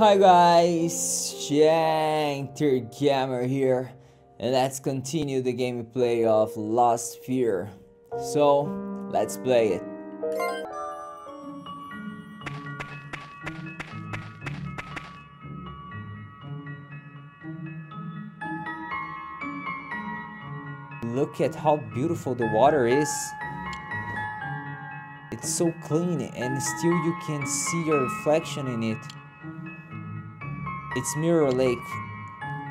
Hi guys, Shinter Gamer here, and let's continue the gameplay of Sphear. So, let's play it. Look at how beautiful the water is. It's so clean and still you can see your reflection in it. It's Mirror Lake.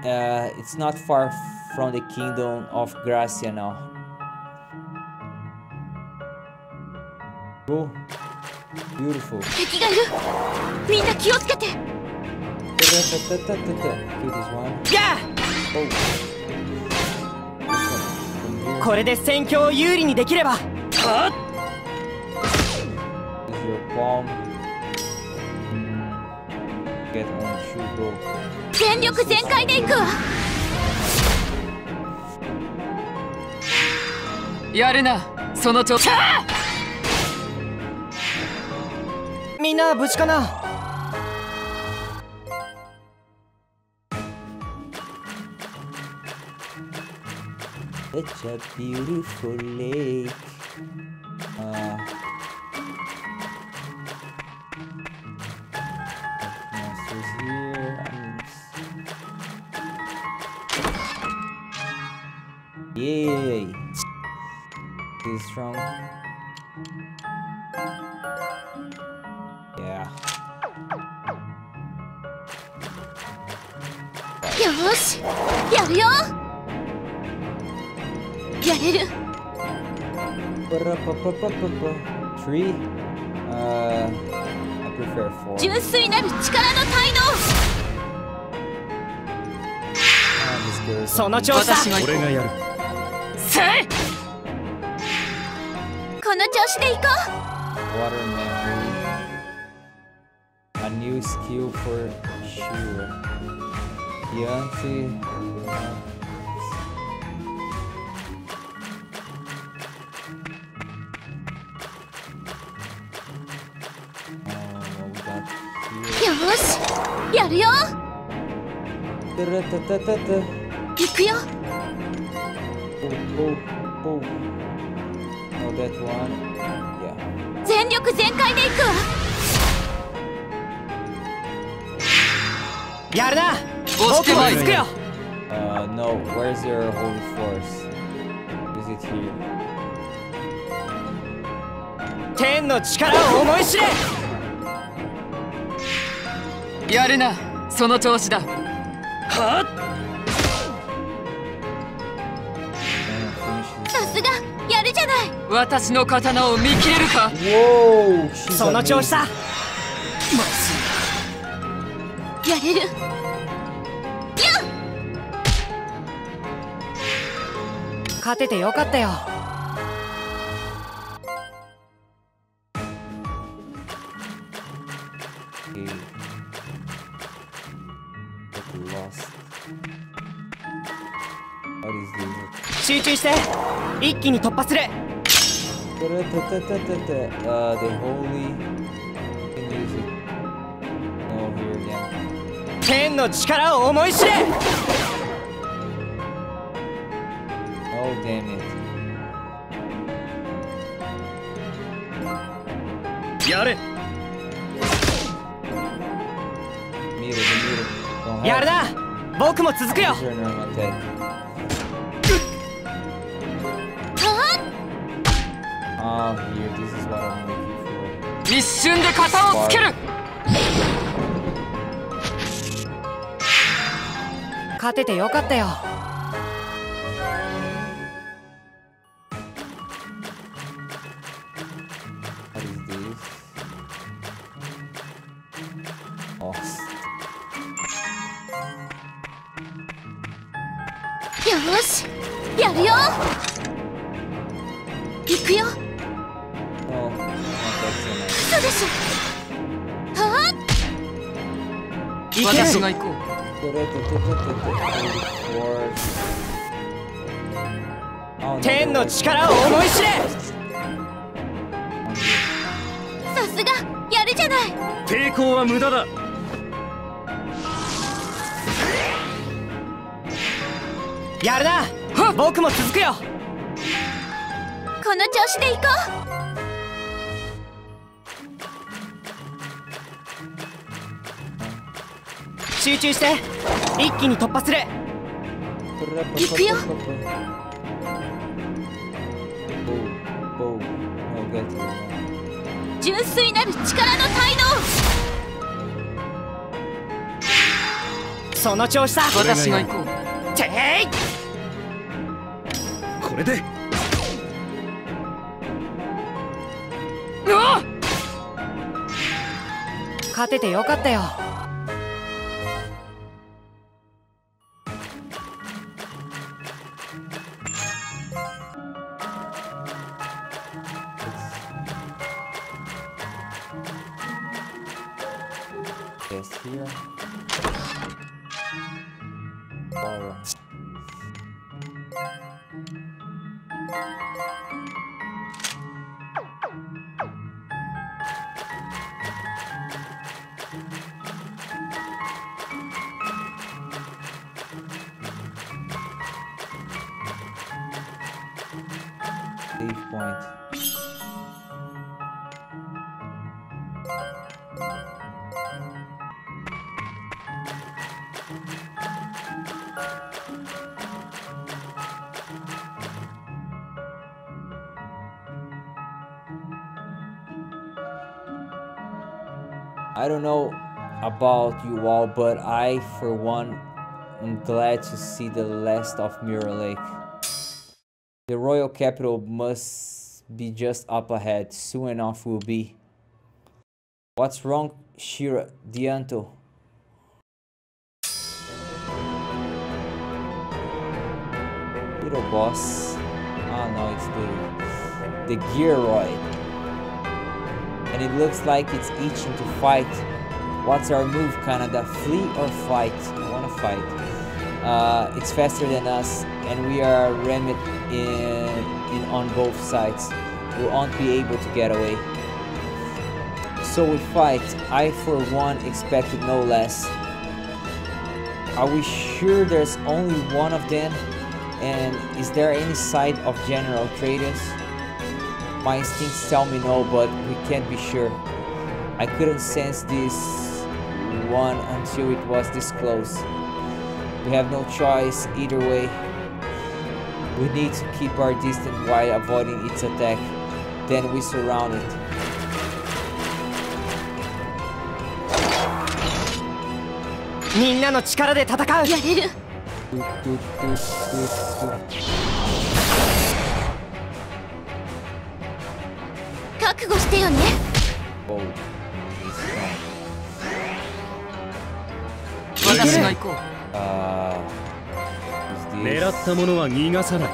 It's not far from the kingdom of Gracia now. Oh, beautiful. Kill this one. Oh. これで戦況を有利にできれば。 Palm. Get on, shoot, go. 全力全開でいくわ。やるな、その調子。みんな無事かな。 Such a beautiful lake. Monsters here. Yay! This is strong. Yeah. よし、やるよ。やれる。Three. I prefer four. 純粋なる力の態度。その調子だ。俺がやる。せい。この調子でいこう。Water memory. A new skill for sure. Yanti.よし、やるよ。行くよ。全力全開で行くわ。やるな。僕も行くよ。No, where's your holy force? Is it here? 天の力を思い知れ。 やるな、その調子だ。はっ。さすが、やるじゃない。私の刀を見切れるか。その調子だ。やれる。勝ててよかったよ。 集中して、一気に突破する。天の力を思い知れ。やれ。やるな。僕も続くよ。 一瞬で型をつける。勝ててよかったよ。よし、やるよ。行くよ。 そうでしょ。はあ。私が行こう。天の力を思い知れ。さすが、やるじゃない。抵抗は無駄だ。やるな。僕も続くよ。この調子でいこう。集中して一気に突破する。行くよ。純粋なる力の滞その調子だ。私が行こう。てい。これで勝ててよかったよ。Sphear. Power. Save point. I don't know about you all, but I, for one, am glad to see the last of Mirror Lake. The royal capital must be just up ahead. Soon enough will be. What's wrong, Shira? Dianto? Little boss. Ah, no, it's the Gearoid. And it looks like it's itching to fight. What's our move, Canada? Flee or fight? I wanna fight. It's faster than us, and we are remnant in on both sides. We won't be able to get away. So we fight. I, for one, expected no less. Are we sure there's only one of them? And is there any sight of General Tratus? My instincts tell me no, but we can't be sure. I couldn't sense this one until it was this close. We have no choice either way. We need to keep our distance while avoiding its attack. Then we surround it.う。やれる。覚悟してよね。私が行こう。狙ったものは逃がさない。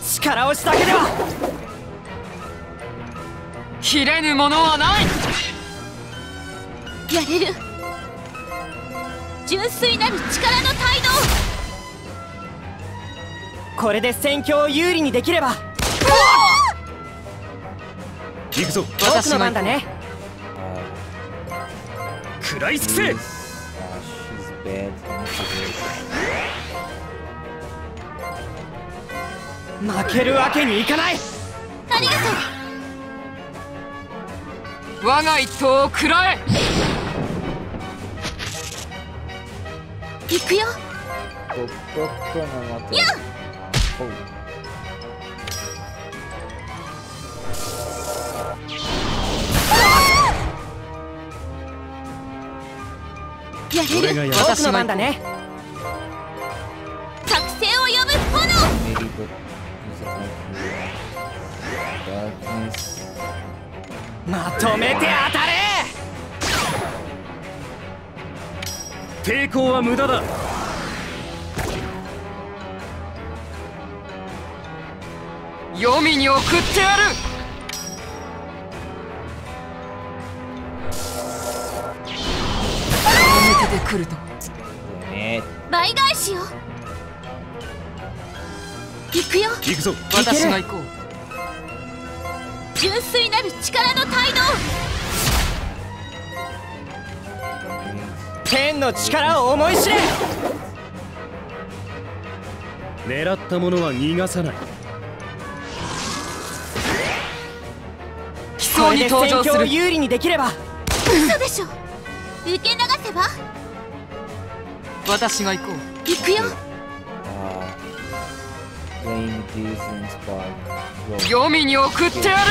力押しだけでは切れぬものはない。やれる。純粋なる力の態度。これで戦況を有利にできれば。行くぞ。僕の番だね。食らいつくせ。負けるわけにいかない。ありがとう。我が一刀を食らえ。行くよ。やっ。やれる。僕の番だね。覚醒を呼ぶ炎。まとめて当たれ。抵抗は無駄だ。黄泉に送ってやる。表で来ると倍返しよ。行くよ。行くぞ。私が行こう。純粋なる力の態度。天の力を思い知れ。狙ったものは逃がさない。奇想に登場する。有利にできれば。嘘でしょ。受け流せば。私が行こう。行くよ。黄泉に送ってやる。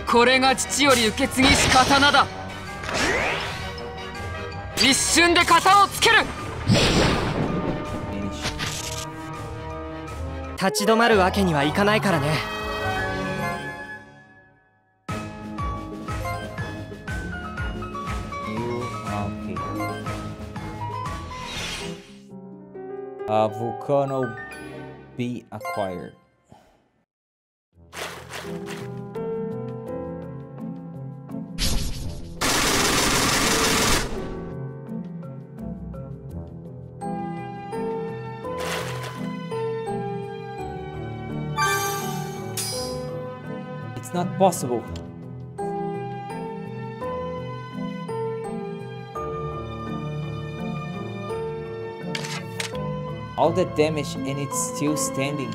これが父より受け継ぎし刀だ。一瞬で型をつける。立ち止まるわけにはいかないからね。Volcano be acquired. It's not possible. All that damage and it's still standing.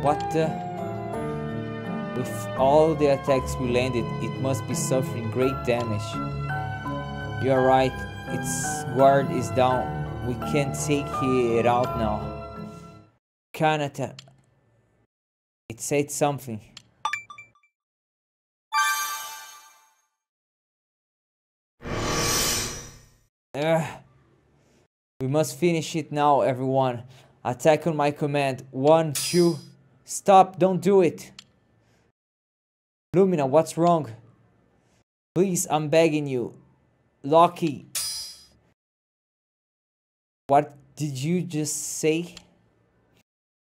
What the? With all the attacks we landed, it must be suffering great damage. You're right, its guard is down. We can't take it out now. Kanata. It said something. We must finish it now, everyone. Attack on my command. 1, 2. Stop, don't do it. Lumina, what's wrong? Please, I'm begging you. Loki. What did you just say?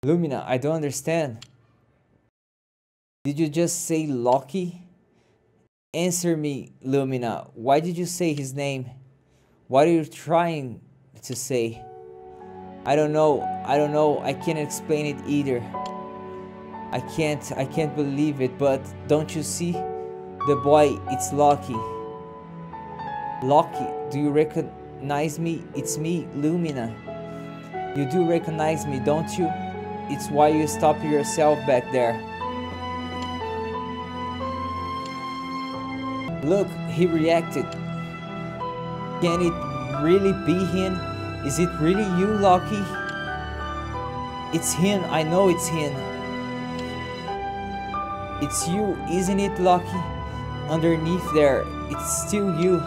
Lumina, I don't understand. Did you just say Loki? Answer me, Lumina. Why did you say his name? What are you trying to say? I don't know. I can't explain it either. I can't believe it, but don't you see? The boy, it's Loki. Loki, do you recognize me? It's me, Lumina. You do recognize me, don't you? It's why you stopped yourself back there. Look, he reacted. Can it really be him? Is it really you, Loki? It's him, I know it's him. It's you, isn't it, Loki? Underneath there, it's still you.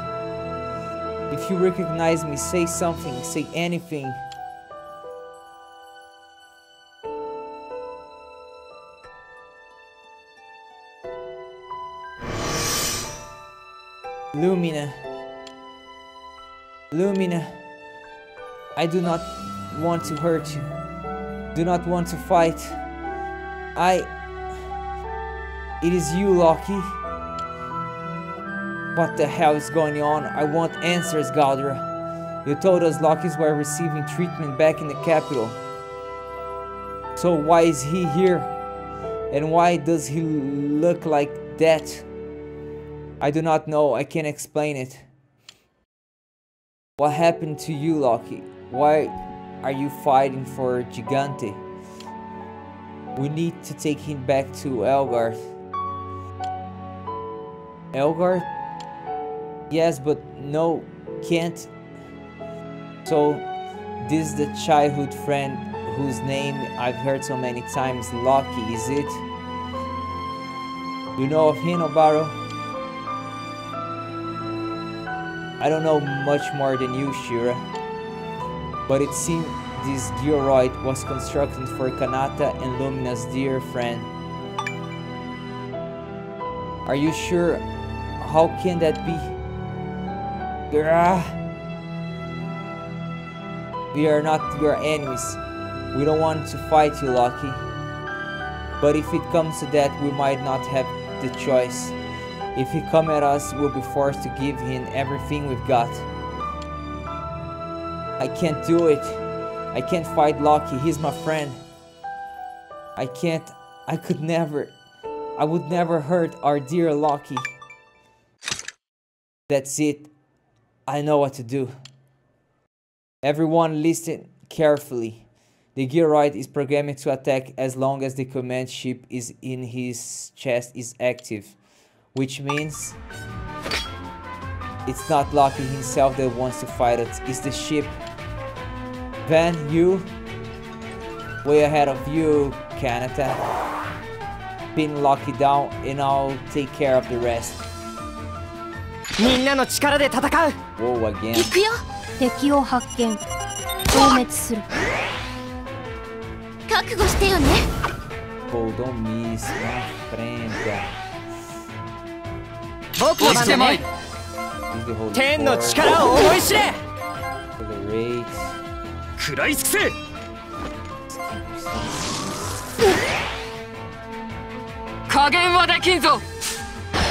If you recognize me, say something, say anything. Lumina. Lumina. I do not want to hurt you. Do not want to fight. It is you, Loki. What the hell is going on? I want answers, Galdra. You told us Lokis were receiving treatment back in the capital. So why is he here? And why does he look like that? I do not know. I can't explain it. What happened to you, Loki? Why are you fighting for Gigante? We need to take him back to Elgarth. Elgarth? Yes, but no, can't. So, this is the childhood friend whose name I've heard so many times, Loki, is it? You know of him, Obaro? I don't know much more than you, Shira. But it seemed this georoid was constructed for Kanata and Lumina's dear friend. Are you sure? How can that be? We are not your enemies. We don't want to fight you, Loki. But if it comes to that, we might not have the choice. If he comes at us, we'll be forced to give him everything we've got. I can't do it. I can't fight Loki. He's my friend. I can't. I would never hurt our dear Loki. That's it. I know what to do. Everyone listen carefully. The Gearoid is programmed to attack as long as the command chip is in his chest is active. Which means it's not Loki himself that wants to fight us, it's the ship. Van, you way ahead of you, Kanata. Pin Loki down and I'll take care of the rest. みんなの力で戦う Whoa, again. 行くよ。敵を発見。消滅する。覚悟してよね。 Pô, don't miss, na frente. 僕の番だね Use the holy 天の sword 力を思い知れ for the raids. 食らい尽くせ。加減はできんぞ。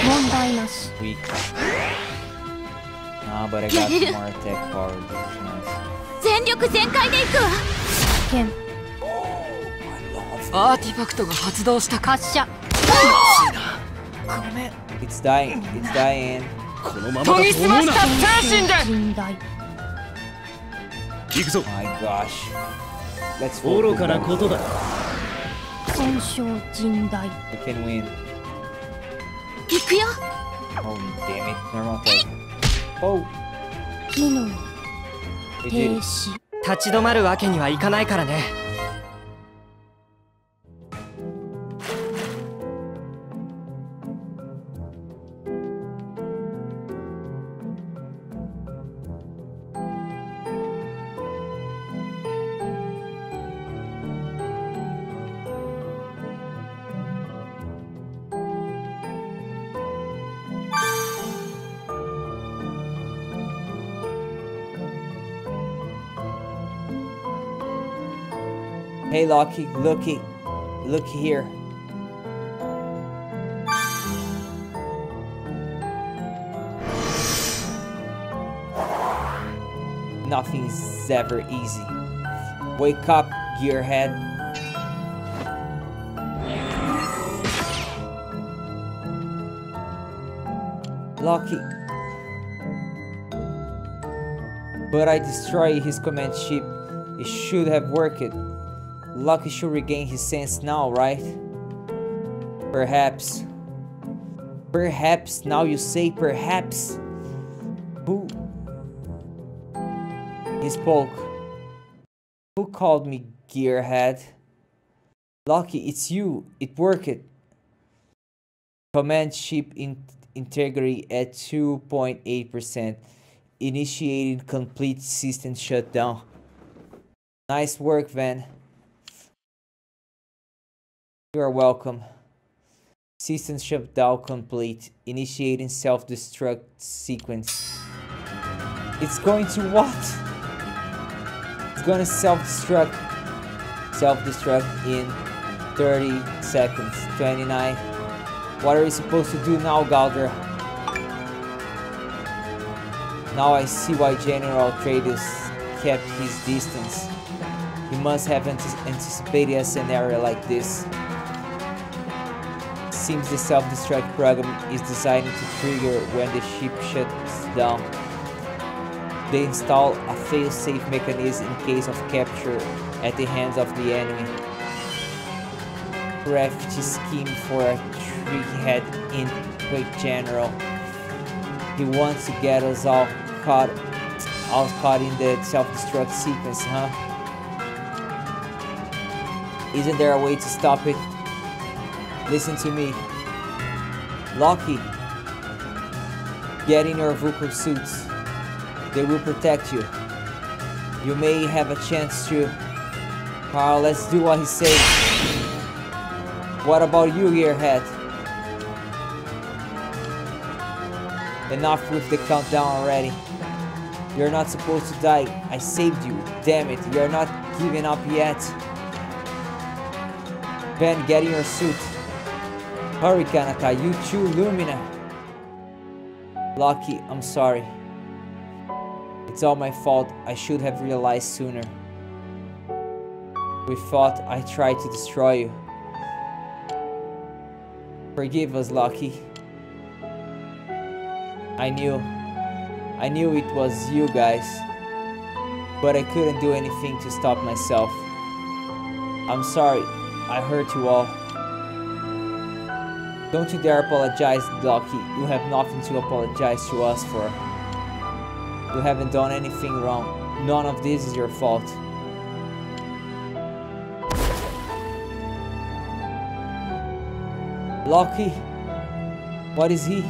問題なし。 Weak. Nah, but I got some more attack power. This is nice. 全力全開で行くわ。剣。 アーティファクトが発動したか。発射。 It's dying. It's dying. このままだと研ぎ澄ま思うな。した精神で甚大。行くぞ。 My gosh. Let's focus. 愚かなことだ。損傷甚大。 We can win. 行くよ。 Oh, damn it. Normal attack. Oh, 機能 we 停 did it. 止。立ち止まるわけにはいかないからね Hey, Loki, look here. Nothing's ever easy. Wake up, gearhead. Loki. But I destroyed his command ship. It should have worked. Loki should regain his sense now, right? Perhaps. Perhaps, now you say perhaps. Who? He spoke. Who called me gearhead? Loki, it's you. It worked. Command ship integrity at 2.8%. Initiating complete system shutdown. Nice work, Van. You are welcome. System shutdown complete. Initiating self-destruct sequence. It's going to what? It's gonna self-destruct. Self-destruct in 30 seconds. 29. What are we supposed to do now, Galdra? Now I see why General Atreides kept his distance. He must have anticipated a scenario like this. Seems the self-destruct program is designed to trigger when the ship shuts down. They install a fail-safe mechanism in case of capture at the hands of the enemy. Crafty scheme for a trick-head in quick general. He wants to get us all caught in the self-destruct sequence, huh? Isn't there a way to stop it? Listen to me. Loki, get in your Vulcan suits. They will protect you. You may have a chance to... Carl, let's do what he says. What about you, Gearhead? Enough with the countdown already. You're not supposed to die. I saved you. Damn it, you're not giving up yet. Ben, get in your suit. Hurry, Kanata, you too, Lumina. Loki, I'm sorry. It's all my fault. I should have realized sooner. We thought I tried to destroy you. Forgive us, Lucky. I knew it was you guys, but I couldn't do anything to stop myself. I'm sorry, I hurt you all. Don't you dare apologize, Lucky. You have nothing to apologize to us for. You haven't done anything wrong. None of this is your fault. Lucky? What is he?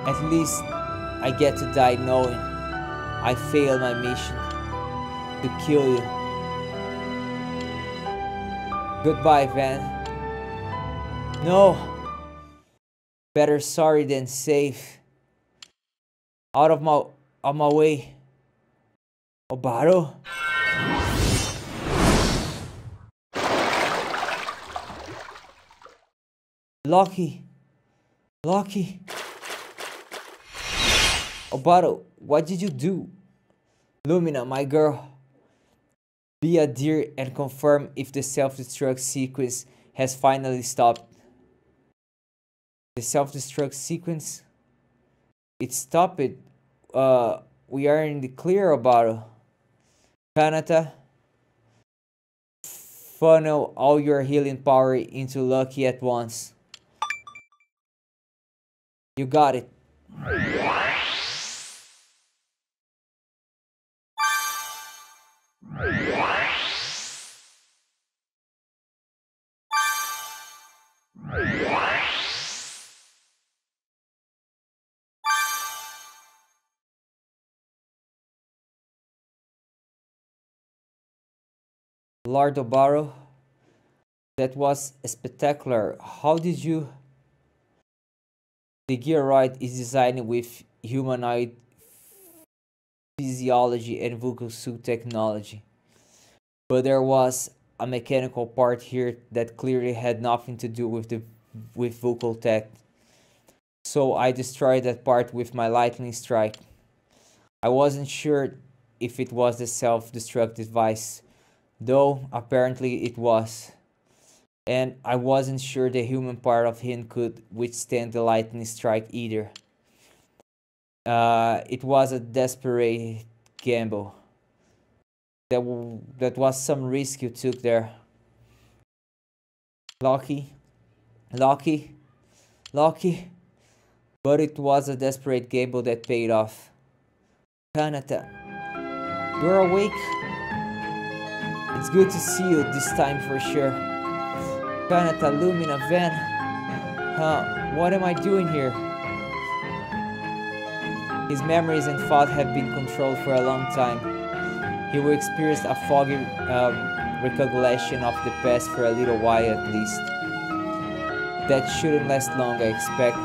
At least I get to die knowing I failed my mission to kill you. Goodbye, Van. No. Better sorry than safe. Out of my way. Obaro? Lucky. Obaro, what did you do? Lumina, my girl. Be a dear and confirm if the self-destruct sequence has finally stopped. The self-destruct sequence? It stopped. We are in the clear, Obaro. Kanata, funnel all your healing power into Lucky at once. You got it. Lord Obaro, that was spectacular. How did you... The Gearoid is designed with humanoid physiology and vocal suit technology. But there was a mechanical part here that clearly had nothing to do with vocal tech. So I destroyed that part with my lightning strike. I wasn't sure if it was the self-destruct device, though apparently it was. And I wasn't sure the human part of him could withstand the lightning strike either. It was a desperate gamble. That was some risk you took there. Lucky. But it was a desperate gamble that paid off. Kanata, you're awake? It's good to see you this time for sure. Kanata, Lumina, Van. What am I doing here? His memories and thought have been controlled for a long time. He will experience a foggy recollection of the past for a little while at least. That shouldn't last long, I expect.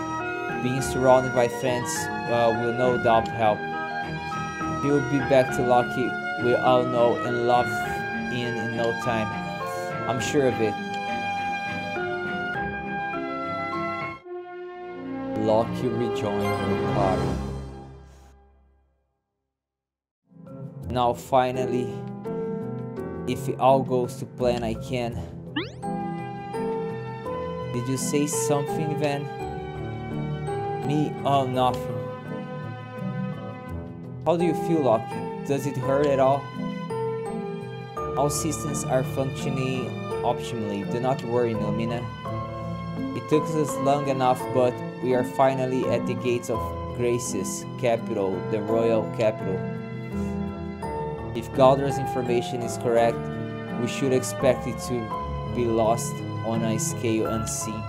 Being surrounded by friends will no doubt help. He will be back to Lucky, we all know and love in no time. I'm sure of it. Lucky rejoined her car. Now finally, if it all goes to plan, I can. Did you say something, Van? Me? Oh, nothing. How do you feel, Lucky? Does it hurt at all? All systems are functioning optimally. Do not worry, Nomina. It took us long enough, but we are finally at the gates of Grace's capital, the royal capital. If Galder's information is correct, we should expect it to be lost on a scale unseen.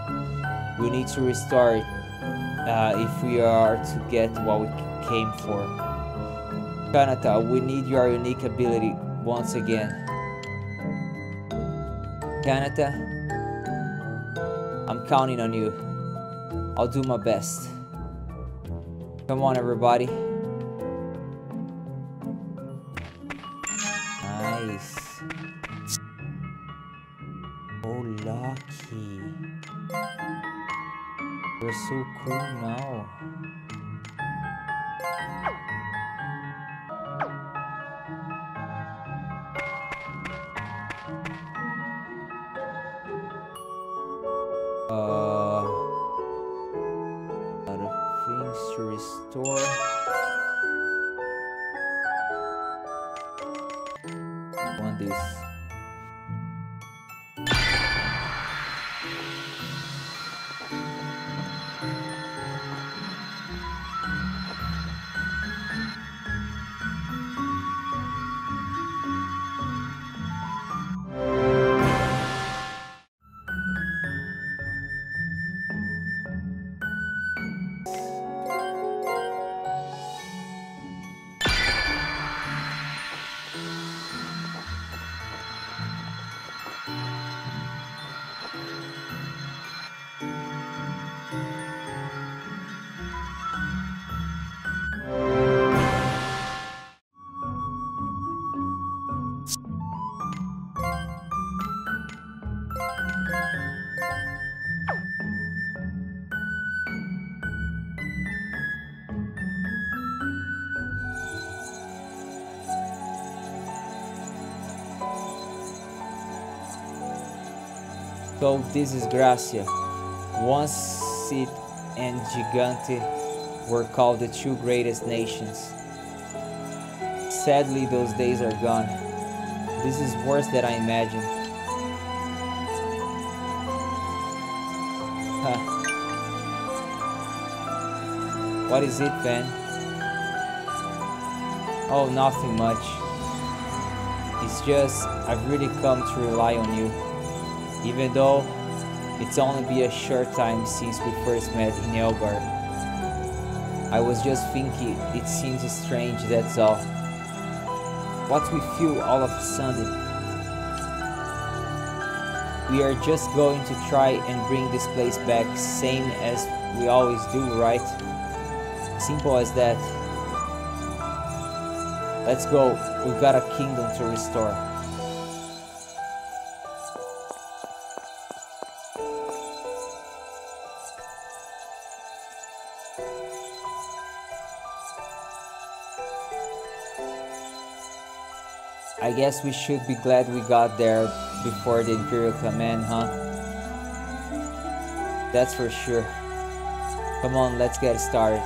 We need to restore it if we are to get what we came for. Kanata, we need your unique ability once again. Kanata, I'm counting on you. I'll do my best. Come on, everybody. Nice. Oh, Lucky. You're so cool now. Lot of things to restore. Want this. So this is Gracia. Once Sith and Gigante were called the two greatest nations. Sadly, those days are gone. This is worse than I imagined. Huh. What is it, Van? Oh, nothing much. It's just, I've really come to rely on you. Even though it's only been a short time since we first met in Elgar. I was just thinking it seems strange, that's all. What we feel all of a sudden. We are just going to try and bring this place back, same as we always do, right? Simple as that. Let's go, we've got a kingdom to restore. I guess we should be glad we got there before the Imperial Command, huh? That's for sure. Come on, let's get started.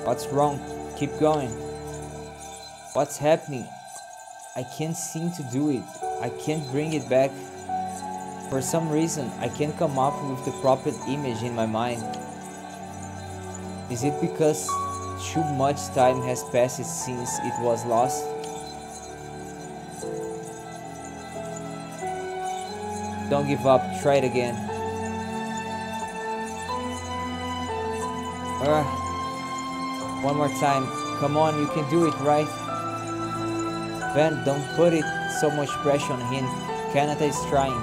What's wrong? Keep going. What's happening? I can't seem to do it. I can't bring it back. For some reason, I can't come up with the proper image in my mind. Is it because too much time has passed since it was lost? Don't give up, try it again. One more time. Come on, you can do it, right? Van, don't put it so much pressure on him. Kanata is trying.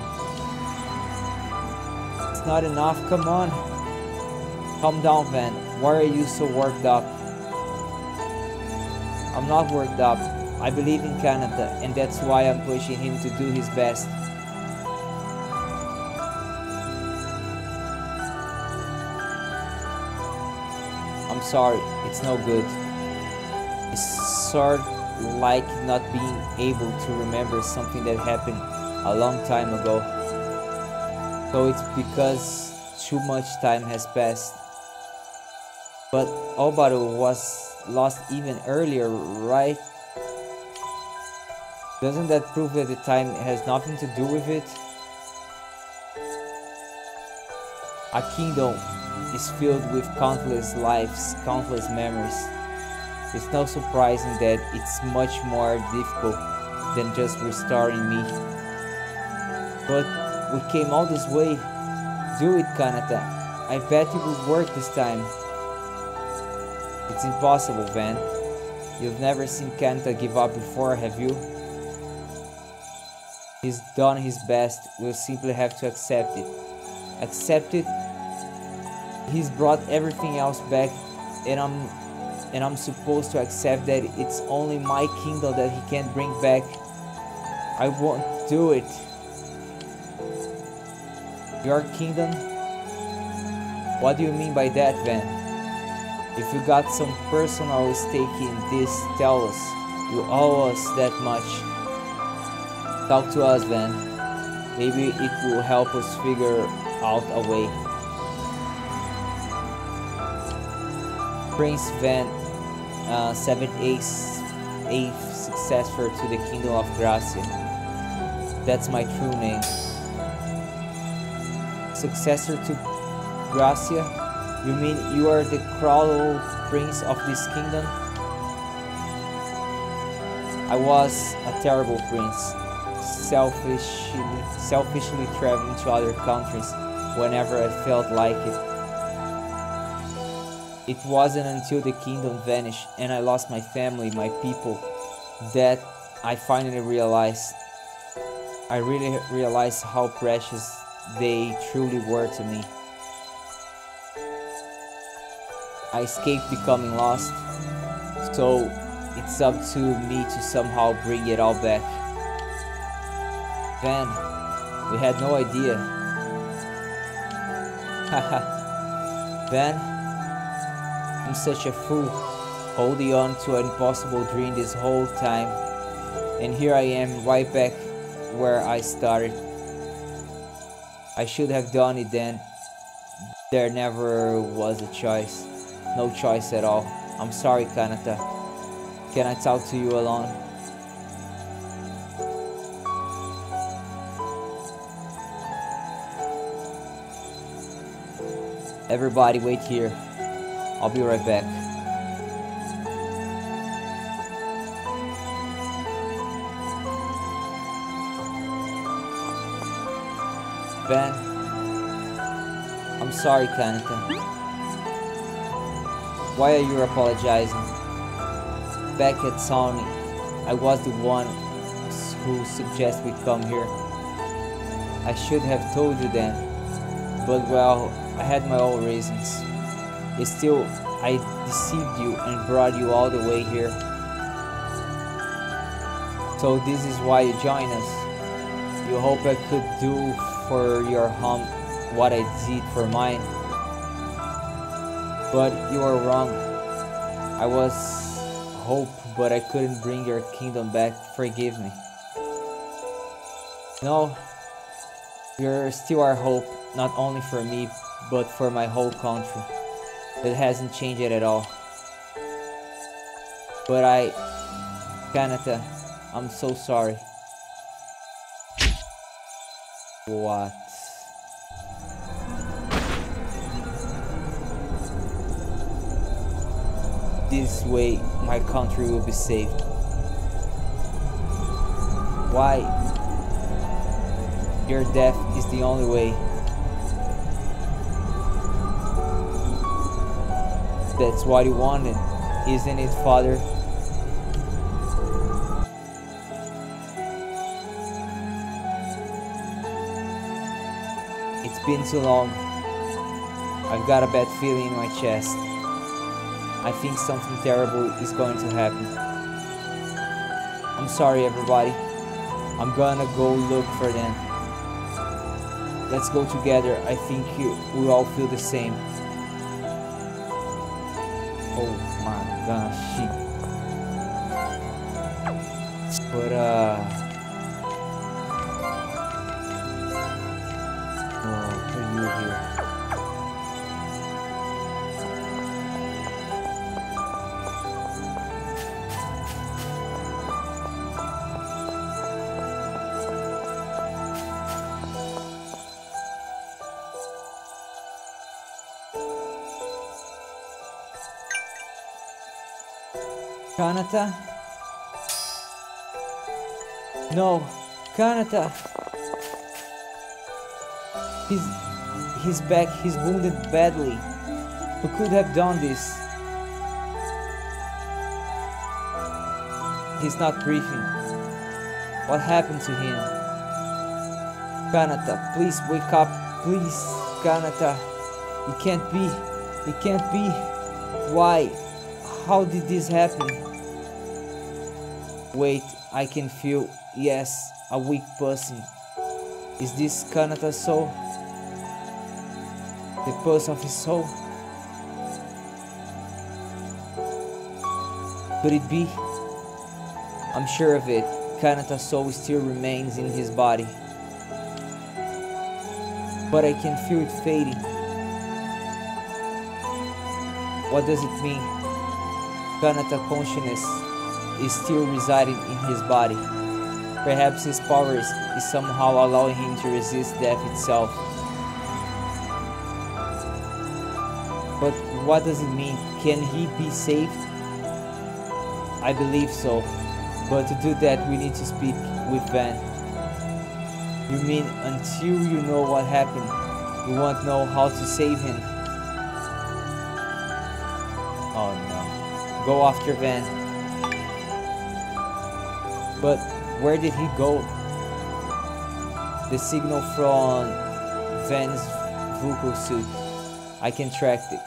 It's not enough, come on. Calm down, Van. Why are you so worked up? I'm not worked up. I believe in Kanata, and that's why I'm pushing him to do his best. I'm sorry, it's no good. It's sort like not being able to remember something that happened a long time ago. So it's because too much time has passed. But Obaro was lost even earlier, right? Doesn't that prove that the time has nothing to do with it? A kingdom is filled with countless lives, countless memories. It's no surprising that it's much more difficult than just restoring me. But we came all this way. Do it, Kanata. I bet it will work this time. It's impossible, Van. You've never seen Kanata give up before, have you? He's done his best. We'll simply have to accept it. Accept it? He's brought everything else back, and I'm supposed to accept that it's only my kingdom that he can't bring back. I won't do it. Your kingdom? What do you mean by that, Van? If you got some personal stake in this, tell us. You owe us that much. Talk to us, Van. Maybe it will help us figure out a way. Prince Van, 8th successor to the Kingdom of Gracia. That's my true name. Successor to Gracia? You mean you are the crowned prince of this kingdom? I was a terrible prince, selfishly traveling to other countries whenever I felt like it. It wasn't until the kingdom vanished and I lost my family, my people, that I finally realized. I really realized how precious they truly were to me. I escaped becoming lost, so it's up to me to somehow bring it all back. Van, we had no idea. Haha. Van, I'm such a fool, holding on to an impossible dream this whole time, and here I am right back where I started. I should have done it then. There never was a choice. No choice at all. I'm sorry, Kanata. Can I talk to you alone? Everybody wait here. I'll be right back. Ben, I'm sorry, Kanata. Why are you apologizing? Back at Sony, I was the one who suggested we come here. I should have told you then, but well, I had my own reasons. Still, I deceived you and brought you all the way here. So this is why you joined us. You hope I could do for your home what I did for mine. But you are wrong. I was hope, but I couldn't bring your kingdom back. Forgive me. No, you're still our hope, not only for me, but for my whole country. That hasn't changed at all. But Kanata, I'm so sorry. What? This way, my country will be saved. Why? Your death is the only way. That's what you wanted, isn't it, Father? It's been too long. I've got a bad feeling in my chest. I think something terrible is going to happen. I'm sorry, everybody. I'm gonna go look for them. Let's go together. I think we all feel the same. Oh my gosh, shit. But oh, are you here? Kanata? No, Kanata! He's back, he's wounded badly. Who could have done this? He's not breathing. What happened to him? Kanata, please wake up. Please, Kanata. It can't be. It can't be. Why? How did this happen? Wait, I can feel, yes, a weak person. Is this Kanata's soul? The pulse of his soul. Could it be? I'm sure of it. Kanata's soul still remains in his body. But I can feel it fading. What does it mean? Kanata's consciousness is still residing in his body. Perhaps his powers is somehow allowing him to resist death itself. But what does it mean? Can he be saved? I believe so. But to do that, we need to speak with Van. You mean until you know what happened, you won't know how to save him? Oh no. Go after Van. But where did he go? The signal from Van's vocal suit. I can track it.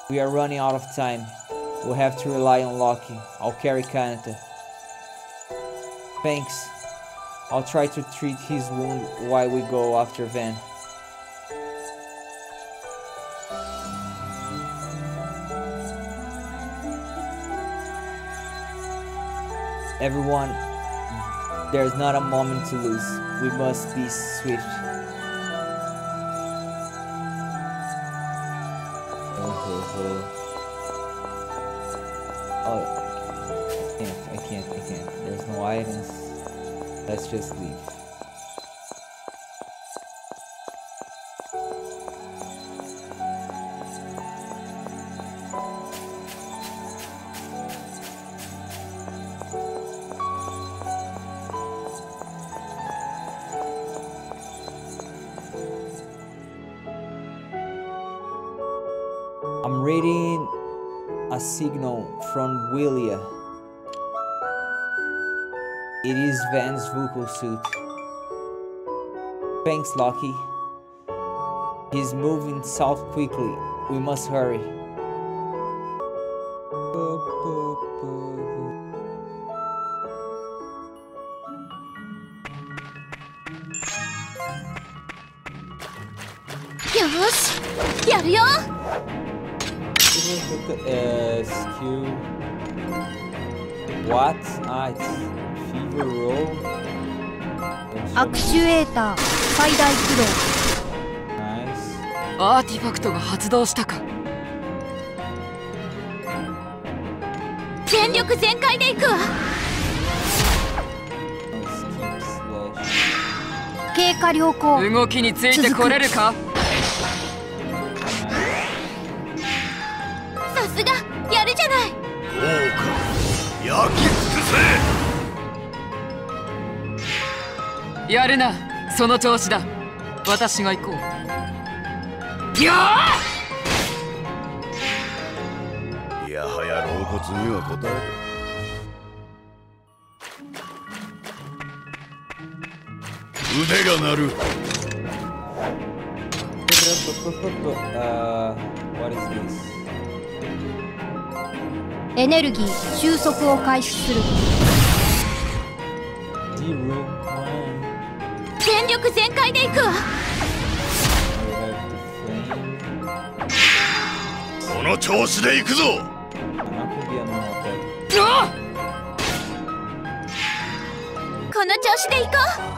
We are running out of time. We'll have to rely on Loki. I'll carry Kanata. Thanks. I'll try to treat his wound while we go after Van. Everyone, there's not a moment to lose. We must be swift. Oh, I can't. There's no items. Let's just leave. I'm reading a signal from Willia. It is Van's vocal suit. Thanks, Loki. He's moving south quickly. We must hurry. Yosh, yaru yo. Skill. What? Ah, it's fever roll. アクチュエーター最大起動。 Nice. アーティファクトが発動したか。全力全開で行くわ。Skip slash. 経過良好。動きについてこれるか。さすがやるじゃない。豪華焼き尽くせ。やるな、その調子だ。私が行こう。やいやはや老骨には応える。腕が鳴る。What is this? エネルギー収束を開始する。 Zero. 全力全開で行くわ。この調子で行くぞ。この調子で行こう。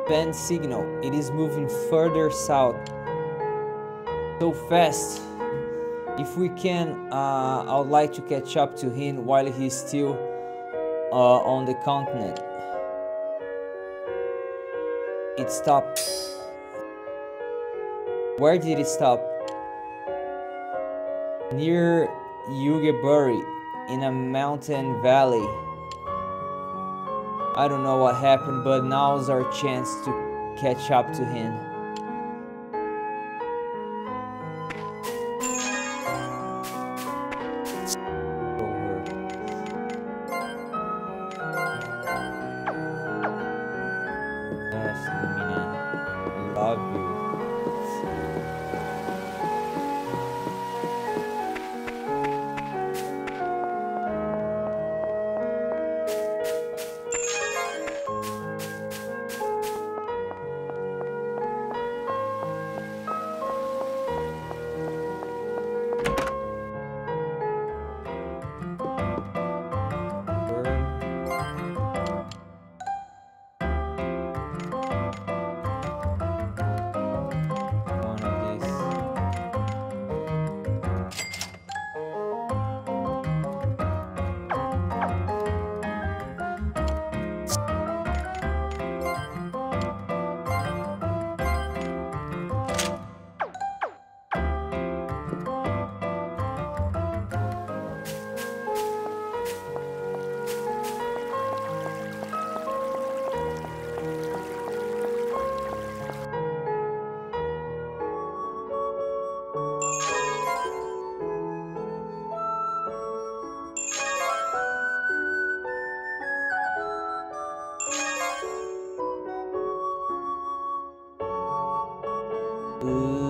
Van signal. It is moving further south. So fast. If we can, I would like to catch up to him while he's still on the continent. It stopped. Where did it stop? Near Yugeburi, in a mountain valley. I don't know what happened, but now's our chance to catch up to him. Yes, Lumina. Love you.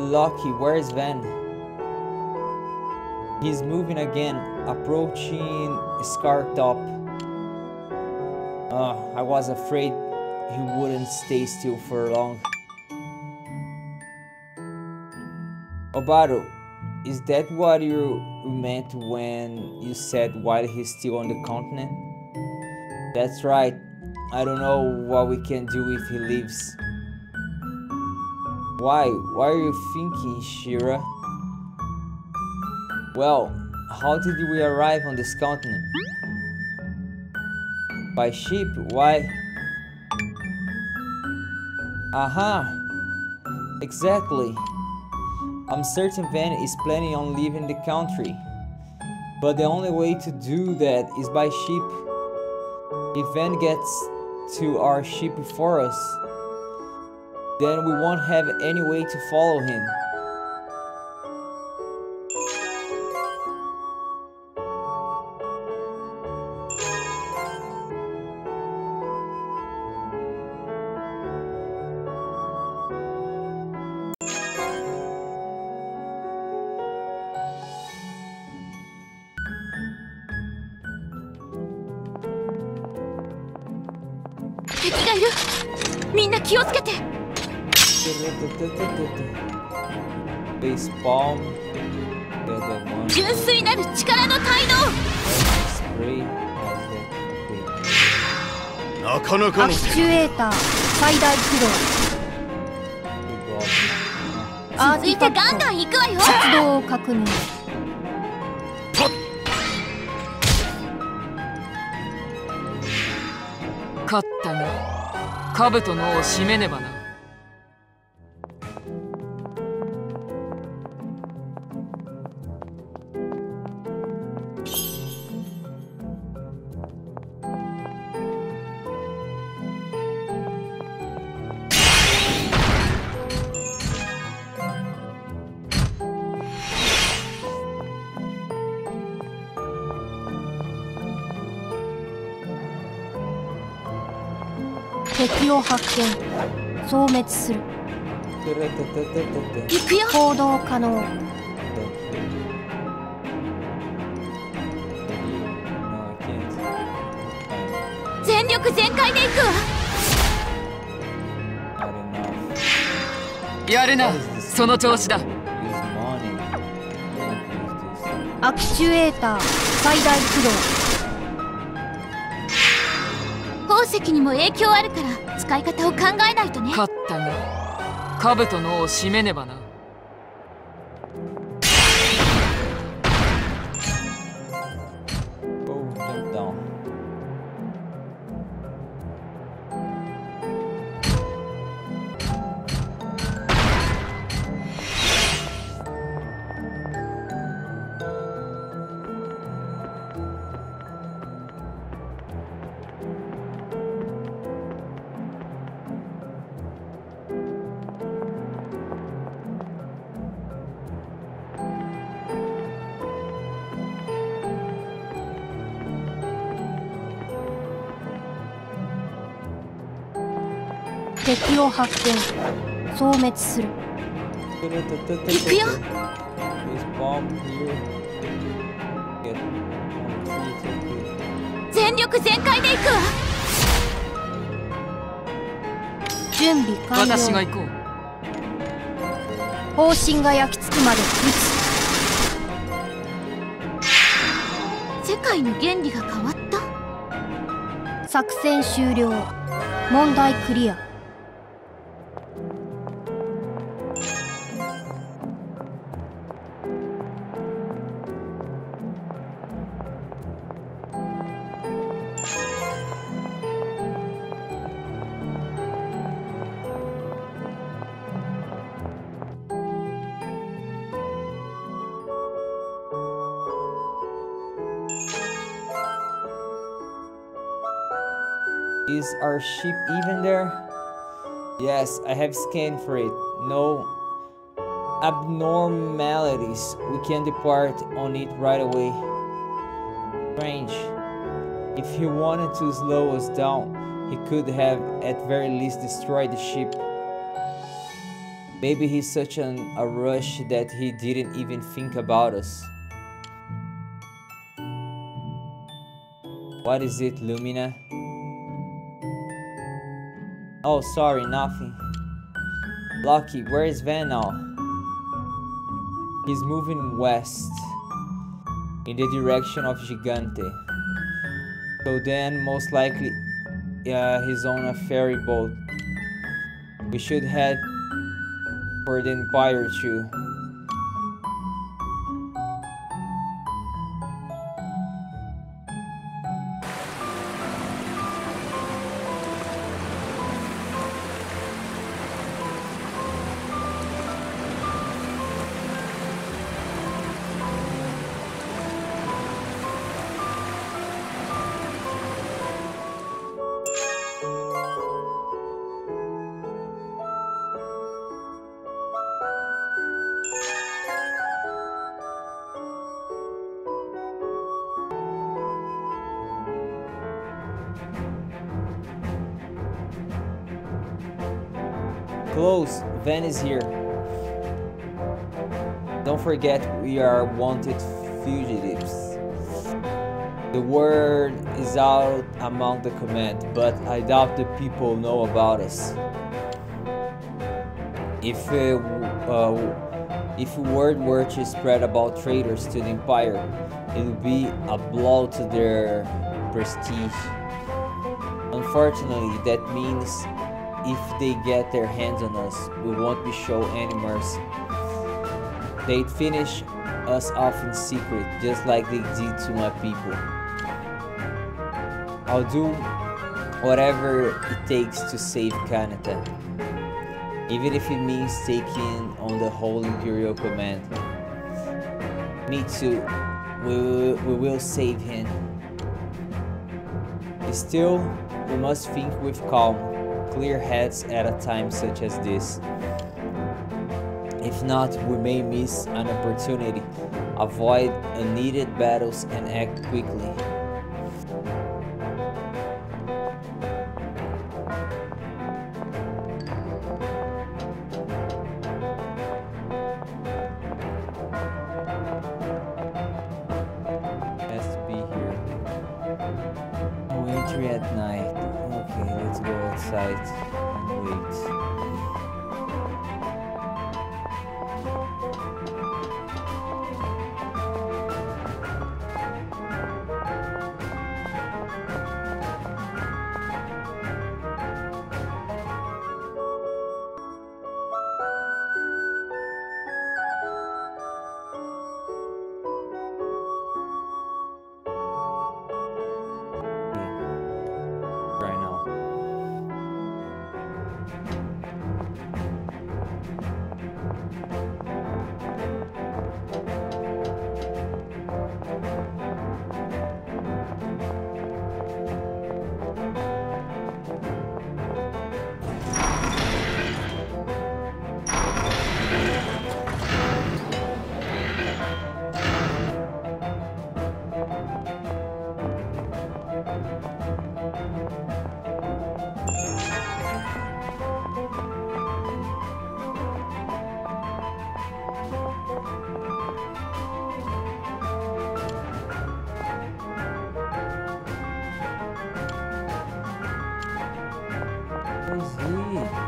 Lucky, where's Van? He's moving again, approaching Scartop. I was afraid he wouldn't stay still for long. Obaro, is that what you meant when you said while he's still on the continent? That's right. I don't know what we can do if he leaves. Why? What are you thinking, Shira? Well, how did we arrive on this continent? By ship? Why? Aha! Exactly. I'm certain Van is planning on leaving the country. But the only way to do that is by ship. If Van gets to our ship before us, then we won't have any way to follow him. Base palm. The other one. Spray. Actuator 最大起動。アーティファクト発動を確認。勝ったが、兜の尾を締めねばな。敵を発見、消滅する。行くよ。行動可能。全力全開で行くわ。やるな、その調子だ。アクチュエーター最大起動。宝石にも影響あるから使い方を考えないとね。勝ったが、兜の尾を締めねばな。敵を発見。消滅する。行くよ。 This bomb here. Get on three, take it. 全力全開で行くわ。準備完私が了。行こう。方針が焼き付くまで撃世界の原理が変わった。つ。作戦終了。問題クリア。Is our ship even there? Yes, I have scanned for it. No abnormalities. We can depart on it right away. Strange. If he wanted to slow us down, he could have at very least destroyed the ship. Maybe he's such a rush that he didn't even think about us. What is it, Lumina? Oh, sorry, nothing. Lucky, where is Van now? He's moving west, in the direction of Gigante. So then, most likely, he's on a ferry boat. We should head for the Empire too. Close, Van is here. Don't forget, we are wanted fugitives. The word is out among the command, but I doubt the people know about us. If word were to spread about traitors to the Empire, it would be a blow to their prestige. Unfortunately, that means if they get their hands on us, we won't be shown any mercy. They'd finish us off in secret, just like they did to my people. I'll do whatever it takes to save Kanata, even if it means taking on the whole Imperial Command. Me too. We will save him. Still, we must think with calm, clear heads at a time such as this. If not, we may miss an opportunity, avoid unneeded battles, and act quickly. Has to be here. No entry at night. Okay, let's go outside and wait. Right now. Where is he?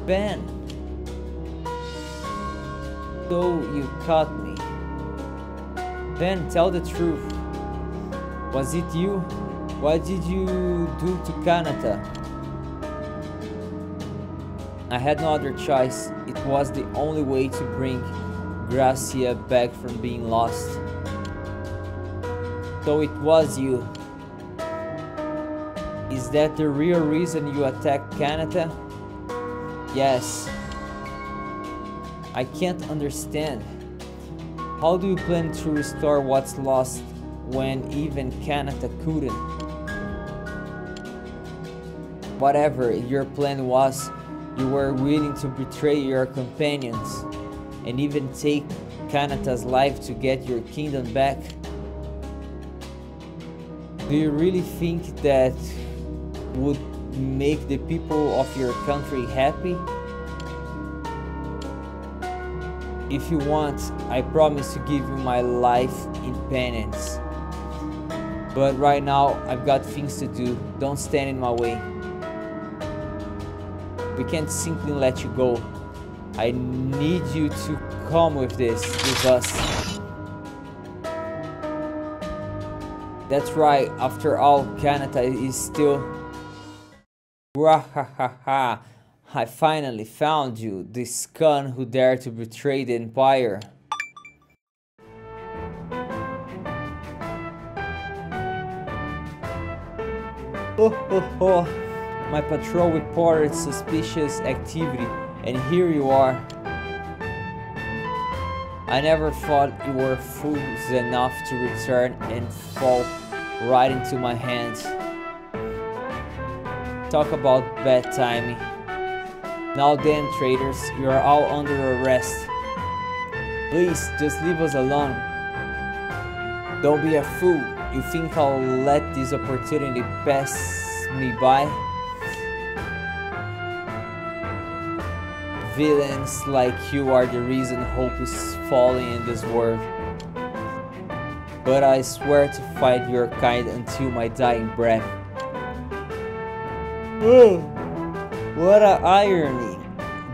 Ben, so you caught me. Ben, tell the truth. Was it you? What did you do to Kanata? I had no other choice. It was the only way to bring Gracia back from being lost. So it was you. Is that the real reason you attacked Kanata? Yes. I can't understand. How do you plan to restore what's lost when even Kanata couldn't? Whatever your plan was, you were willing to betray your companions and even take Kanata's life to get your kingdom back. Do you really think that would make the people of your country happy? If you want, I promise to give you my life in penance. But right now, I've got things to do. Don't stand in my way. We can't simply let you go. I need you to come with us. That's right, after all, Kanata is still... Wahahaha! I finally found you, the scum who dared to betray the Empire. Oh, my patrol reported suspicious activity, and here you are. I never thought you were fools enough to return and fall right into my hands. Talk about bad timing. Now then, traitors, you are all under arrest. Please, just leave us alone. Don't be a fool. You think I'll let this opportunity pass me by? Villains like you are the reason hope is falling in this world. But I swear to fight your kind until my dying breath. Oh, what an irony!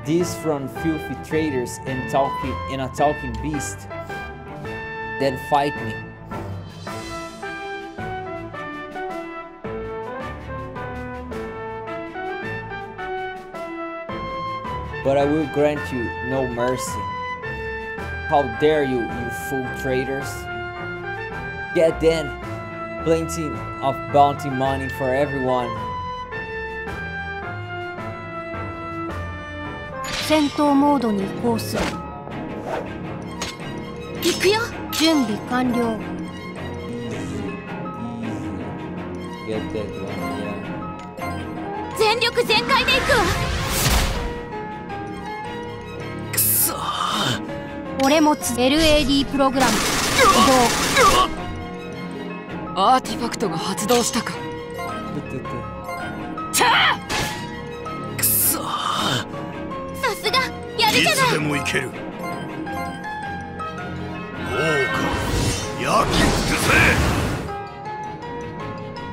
This from filthy traitors and a talking beast. Then fight me. But I will grant you no mercy. How dare you, you fool traitors? Get then, plenty of bounty money for everyone. 戦闘モードに移行する。行くよ。準備完了。Get that one, yeah. 全力全開で行くわ。俺持つ LAD プログラム起アーティファクトが発動したか。くそー。さすがやるじゃない。いつでもいける。豪華焼き尽くせ。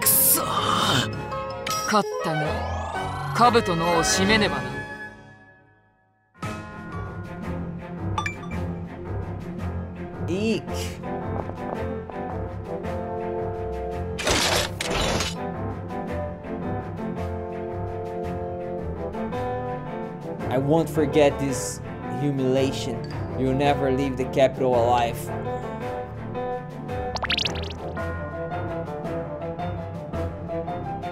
くそー。勝ったが兜の尾を締めねばな。Eek! I won't forget this humiliation. You'll never leave the capital alive.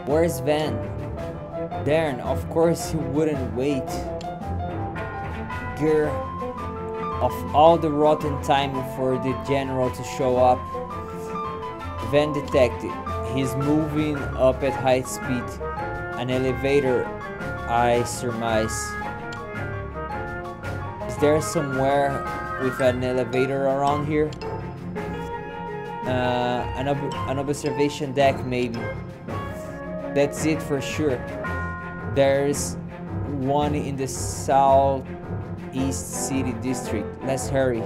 Where's Van? Darn, of course he wouldn't wait. Grr. Of all the rotten timing for the general to show up. Van detected. He's moving up at high speed. An elevator, I surmise. Is there somewhere with an elevator around here? An observation deck maybe. That's it for sure. There's one in the Southeast City District. Let's hurry.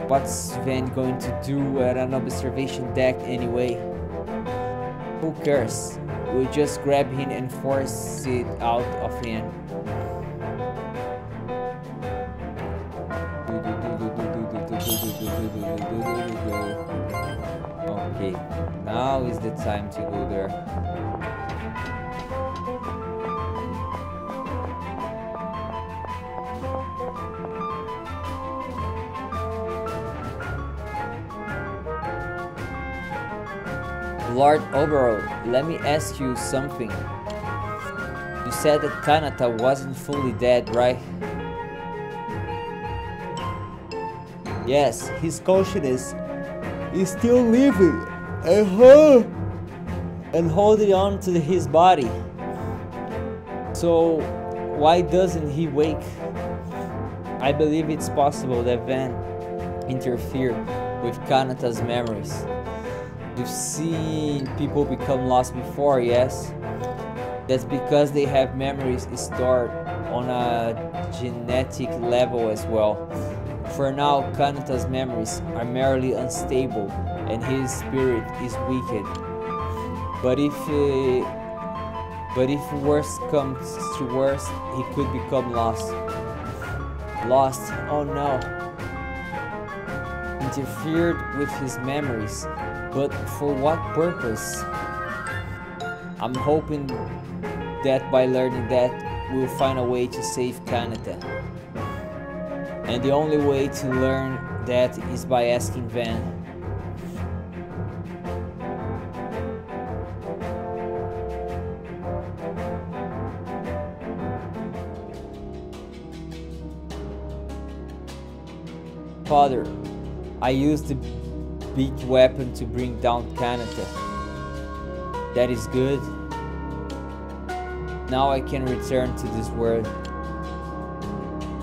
What's Van going to do at an observation deck anyway? Who cares? We'll just grab him and force it out of him. Okay, now is the time to go there. Lord Overall, let me ask you something. You said that Kanata wasn't fully dead, right? Yes, his consciousness is still living and holding on to his body. So why doesn't he wake? I believe it's possible that Van interfered with Kanata's memories. You've seen people become lost before, yes? That's because they have memories stored on a genetic level as well. For now, Kanata's memories are merely unstable and his spirit is weakened. But if worst comes to worst, he could become lost. Lost? Oh no. Interfered with his memories. But for what purpose? I'm hoping that by learning that, we'll find a way to save Kanata. And the only way to learn that is by asking Van. Father, I used the big weapon to bring down Kanata. That is good. Now I can return to this world.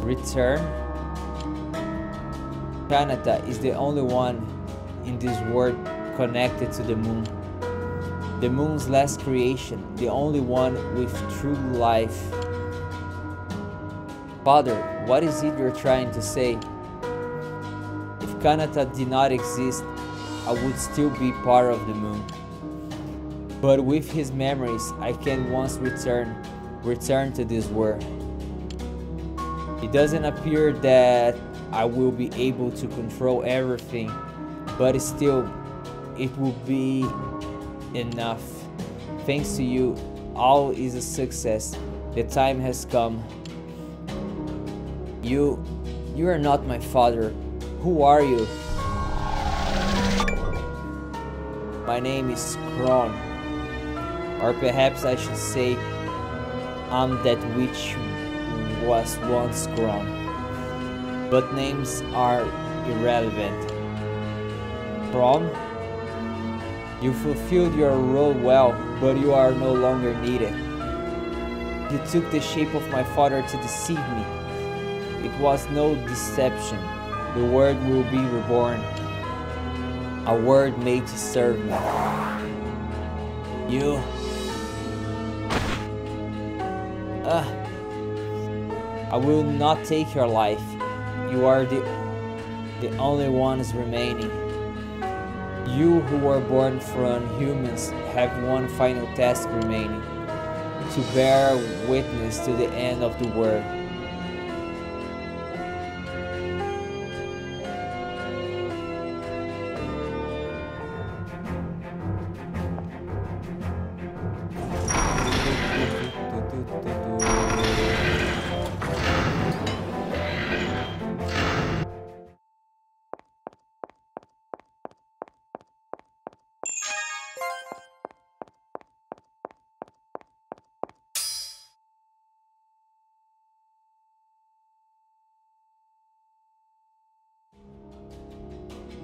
Return? Kanata is the only one in this world connected to the moon. The moon's last creation, the only one with true life. Father, what is it you're trying to say? If Kanata did not exist, I would still be part of the moon. But with his memories, I can once return to this world. It doesn't appear that I will be able to control everything, but still, it will be enough. Thanks to you, all is a success. The time has come. You are not my father. Who are you? My name is Kron. Or perhaps I should say, I'm that which was once Kron. But names are irrelevant. Kron? You fulfilled your role well, but you are no longer needed. You took the shape of my father to deceive me. It was no deception. The word will be reborn. A word made to serve me. You... I will not take your life. You are the only ones remaining. You who were born from humans have one final task remaining. To bear witness to the end of the world.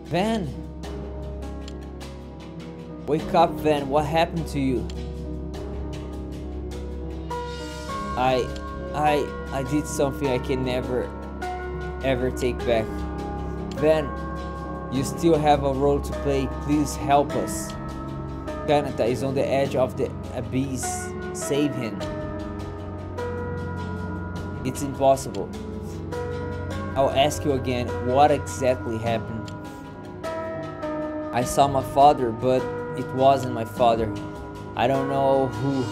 Van! Wake up, Van. What happened to you? I did something I can never ever take back. Van, you still have a role to play. Please help us. Kanata is on the edge of the abyss. Save him. It's impossible. I'll ask you again, what exactly happened? I saw my father, but it wasn't my father. I don't know who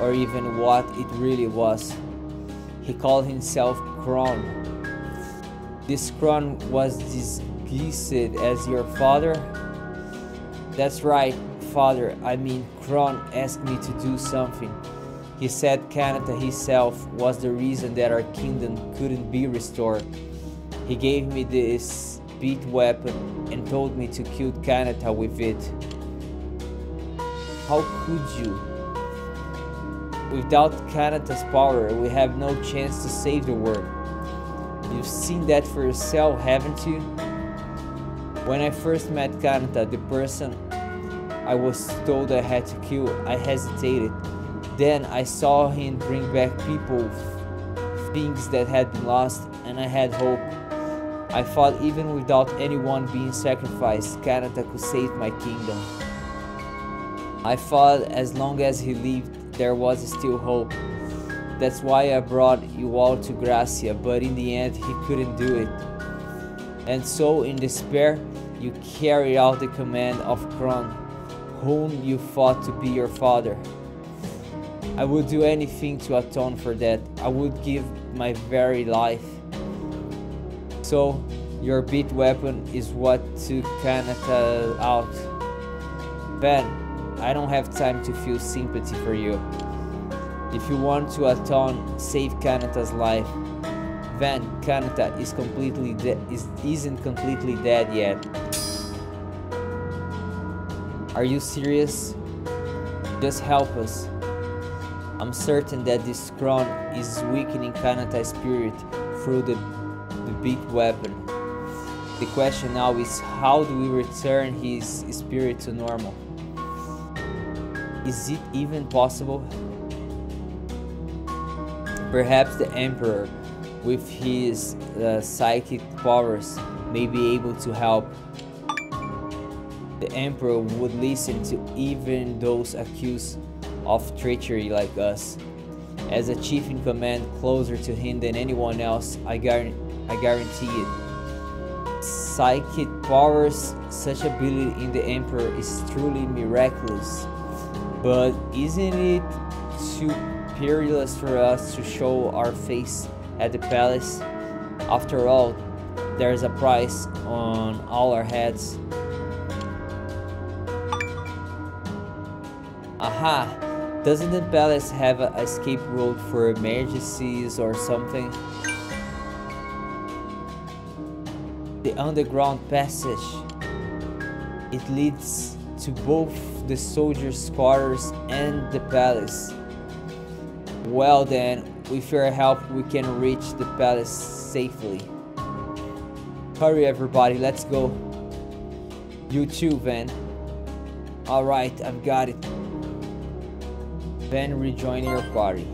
or even what it really was. He called himself Kron. This Kron was disguised as your father? That's right, father. I mean, Kron asked me to do something. He said Kanata himself was the reason that our kingdom couldn't be restored. He gave me this beat weapon and told me to kill Kanata with it. How could you? Without Kanata's power, we have no chance to save the world. You've seen that for yourself, haven't you? When I first met Kanata, the person I was told I had to kill, I hesitated. Then I saw him bring back people, things that had been lost, and I had hope. I thought even without anyone being sacrificed, Kanata could save my kingdom. I thought as long as he lived, there was still hope. That's why I brought you all to Gracia, but in the end, he couldn't do it. And so, in despair, you carried out the command of Kron, whom you thought to be your father. I would do anything to atone for that. I would give my very life. So, your beat weapon is what took Kanata out. Van, I don't have time to feel sympathy for you. If you want to atone, save Kanata's life. Van, Kanata isn't completely dead yet. Are you serious? Just help us. I'm certain that this crown is weakening Kanata's spirit through the beat weapon. The question now is, how do we return his spirit to normal? Is it even possible? Perhaps the Emperor, with his psychic powers, may be able to help. The Emperor would listen to even those accused of treachery like us. As a chief in command, closer to him than anyone else, I guarantee it. Psychic powers, such ability in the Emperor is truly miraculous. But isn't it too perilous for us to show our face at the palace? After all, there's a price on all our heads. Aha! Doesn't the palace have an escape road for emergencies or something? The underground passage. It leads to both the soldiers' quarters and the palace. Well then, with your help we can reach the palace safely. Hurry everybody, let's go. You too, Van. Alright, I've got it. Van, rejoin your party.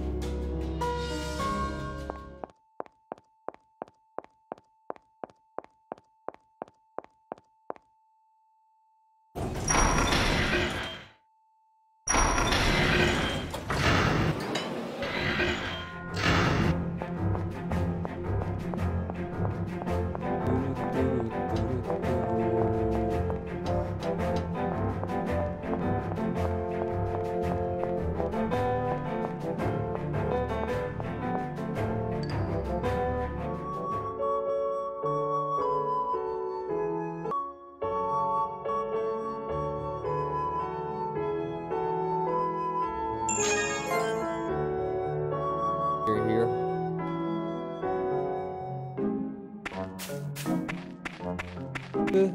You're here. Get it.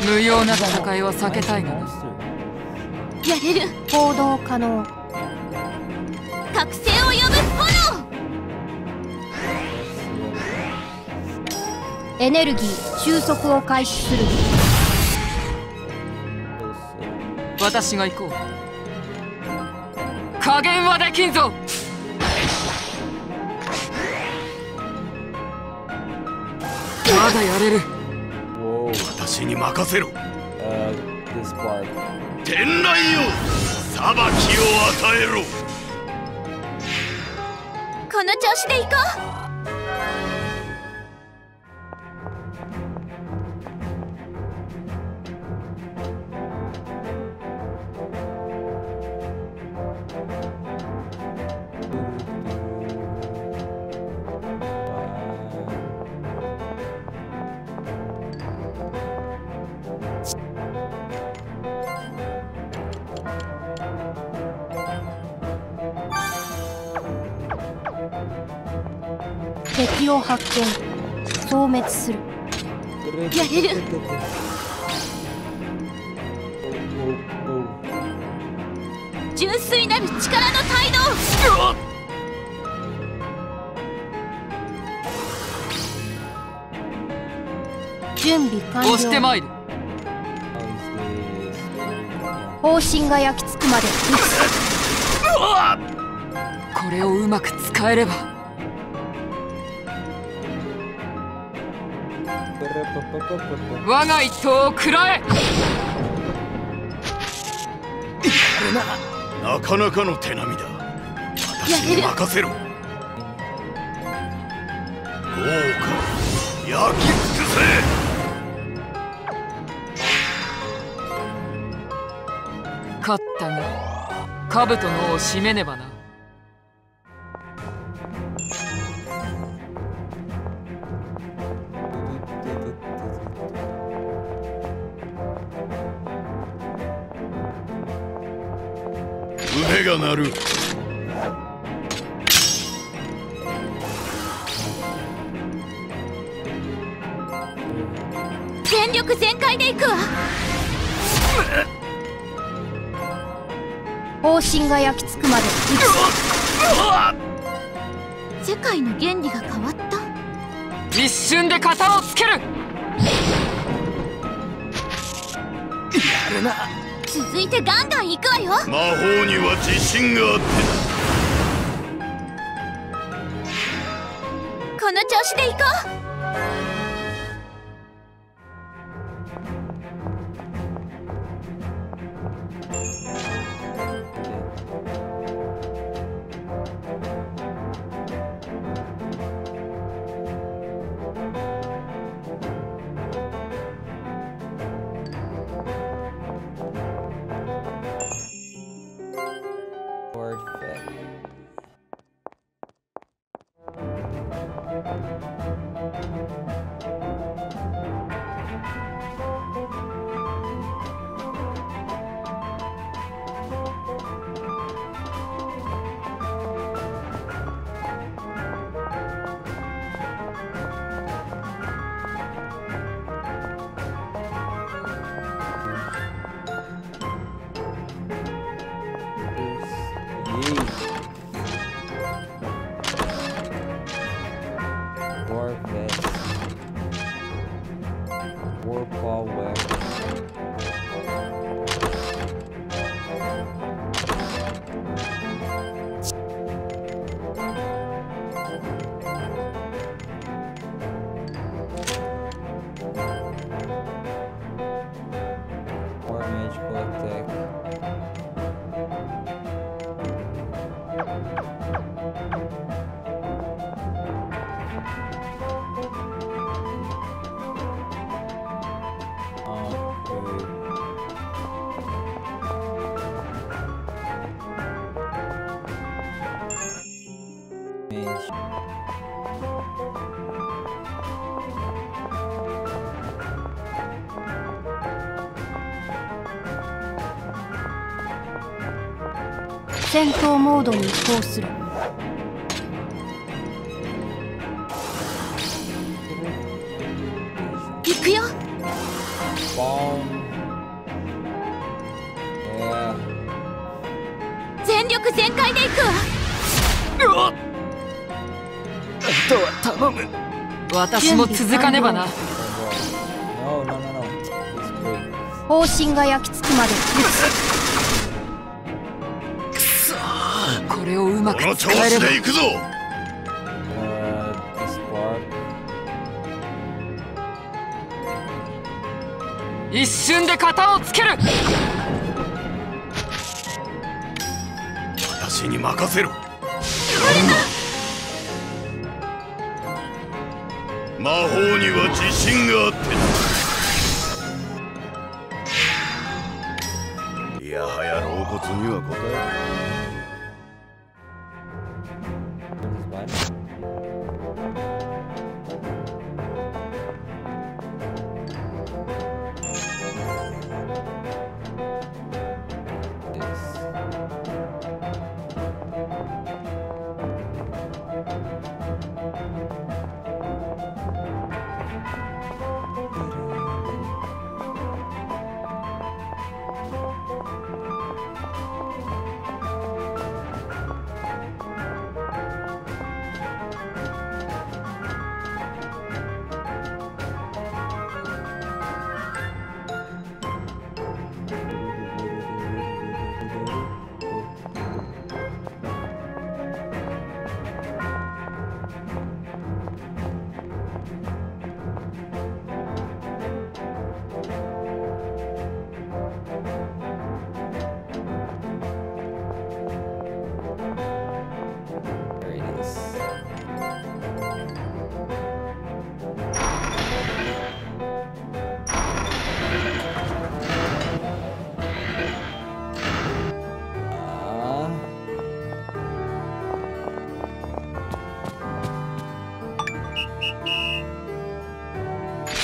無用な戦いは避けたいがな。やれる。行動可能。覚醒を呼ぶ炎。エネルギー収束を開始する。私が行こう。加減はできんぞ。まだやれる。私に任せろ。 This part. 天雷よ、裁きを与えろ。この調子で行こう。敵を発見。消滅する。やれる。純粋なる力の態度。準備完了。押してまいる。方針が焼き付くまで撃これをうまく使えれば。我が一刀を食らえ。なかなかの手並みだ。私に任せろ。豪華焼き尽くせ。勝ったが兜の尾を締めねばな。腕が鳴る。全力全開で行くわ。方針が焼き付くまで世界の原理が変わった。一瞬で型をつける。続いてガンガン行くわよ。魔法には自信があって。この調子で行こう。戦闘モードに移行する。行くよ。Bomb. Yeah. 全力全開で行くわ。あとは頼む。私も続かねばな。 No, no, no, no. It's great. 方針が焼き付くまでくそこれをうまくこの調使えれば。子で行くぞ。This part. 一瞬で型をつける。私に任せろ。魔法には自信があってな。いやはや老骨には答え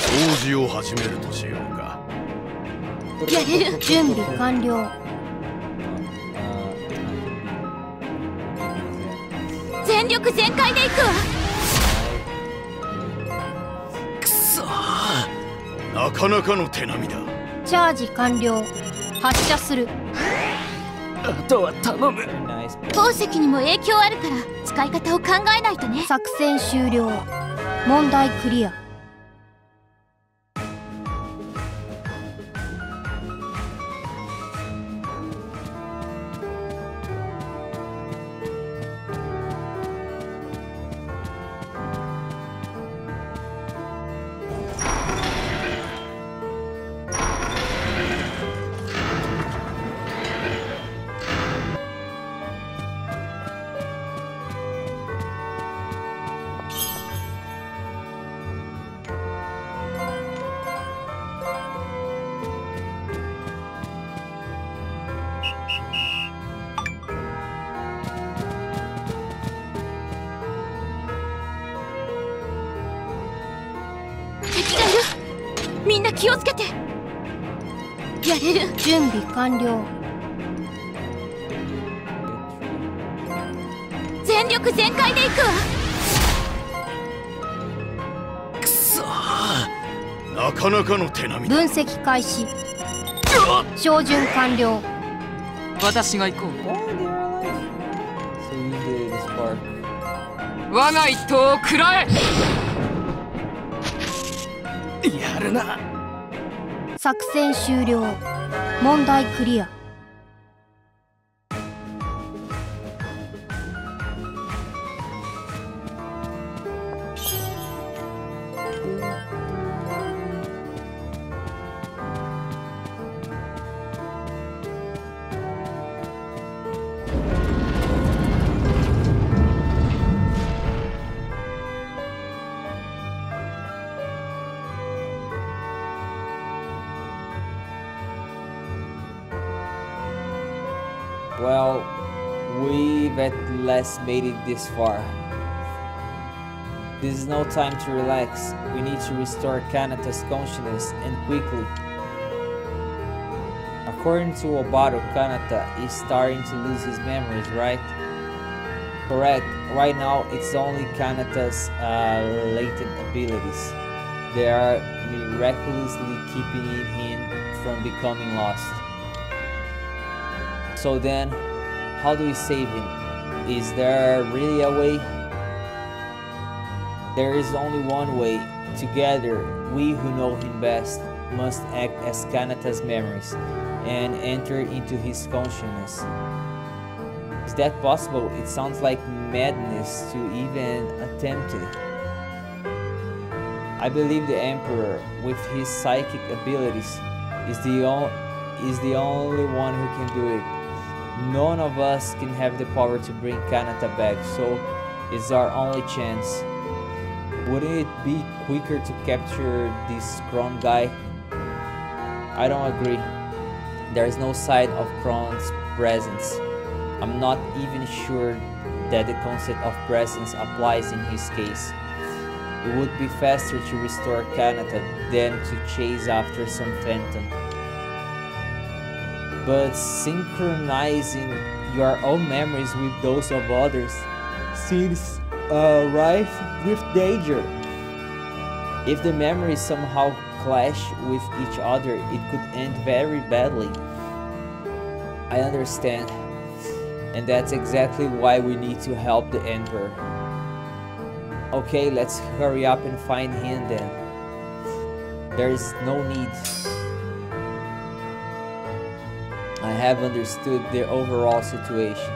掃除を始めるとしようか。やれる。準備完了。全力全開で行くわ。くそなかなかの手並みだ。チャージ完了。発射する。あとは頼む。 Nice. 宝石にも影響あるから使い方を考えないとね。作戦終了。問題クリア。敵がいる。みんな気をつけて。やれる。準備完了。全力全開で行くわ。くそなかなかの手並みだ。分析開始。照準完了。私が行こう。 Oh, they're alive. So use the spark. 我が一刀を食らえ。やるな。作戦終了。問題クリア。Well, we've at last made it this far. This is no time to relax. We need to restore Kanata's consciousness, and quickly. According to Obado, Kanata is starting to lose his memories, right? Correct. Right now, it's only Kanata's latent abilities. They are miraculously keeping him from becoming lost. So then, how do we save him? Is there really a way? There is only one way. Together, we who know him best must act as Kanata's memories and enter into his consciousness. Is that possible? It sounds like madness to even attempt it. I believe the Emperor, with his psychic abilities, is the only one who can do it. None of us can have the power to bring Kanata back, so it's our only chance. Wouldn't it be quicker to capture this Kron guy? I don't agree. There is no sign of Kron's presence. I'm not even sure that the concept of presence applies in his case. It would be faster to restore Kanata than to chase after some phantom. But synchronizing your own memories with those of others seems rife with danger. If the memories somehow clash with each other, it could end very badly. I understand, and that's exactly why we need to help the Emperor. Okay, let's hurry up and find him then. There is no need. I have understood the overall situation.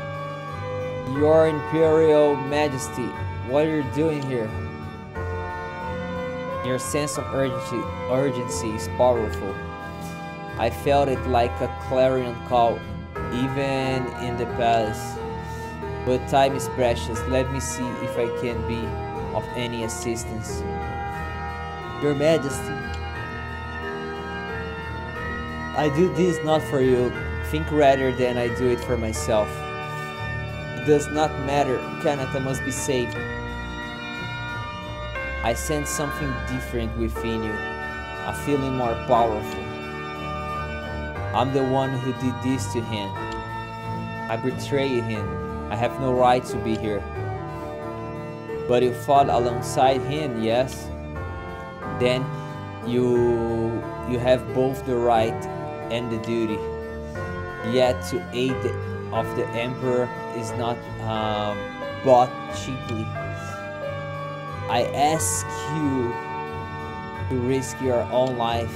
Your Imperial Majesty, what are you doing here? Your sense of urgency is powerful. I felt it like a clarion call, even in the palace. But time is precious. Let me see if I can be of any assistance. Your Majesty, I do this not for you. Think rather than I do it for myself. It does not matter. Kanata must be saved. I sense something different within you, a feeling more powerful. I'm the one who did this to him. I betrayed him. I have no right to be here. But you fought alongside him, yes? Then you have both the right and the duty. Yet to aid of the Emperor is not bought cheaply. I ask you to risk your own life.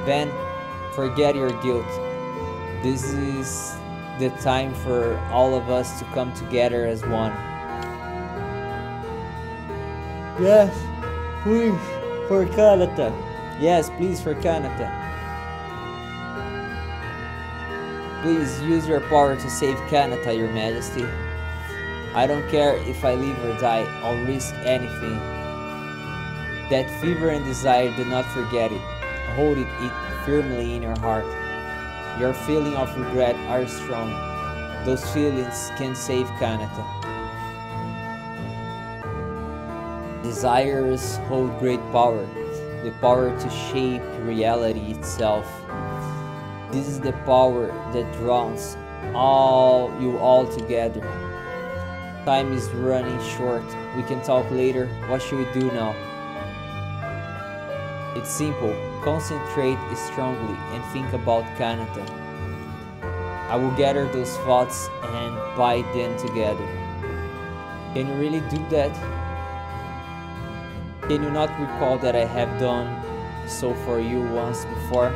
Then forget your guilt. This is the time for all of us to come together as one. Yes, please, for Kanata. Yes, please, for Kanata. Please use your power to save Kanata, Your Majesty. I don't care if I live or die, I'll risk anything. That fever and desire, do not forget it. Hold it firmly in your heart. Your feeling of regret are strong. Those feelings can save Kanata. Desires hold great power, the power to shape reality itself. This is the power that draws you all together. Time is running short. We can talk later. What should we do now? It's simple. Concentrate strongly and think about Kanata. I will gather those thoughts and bind them together. Can you really do that? Can you not recall that I have done so for you once before?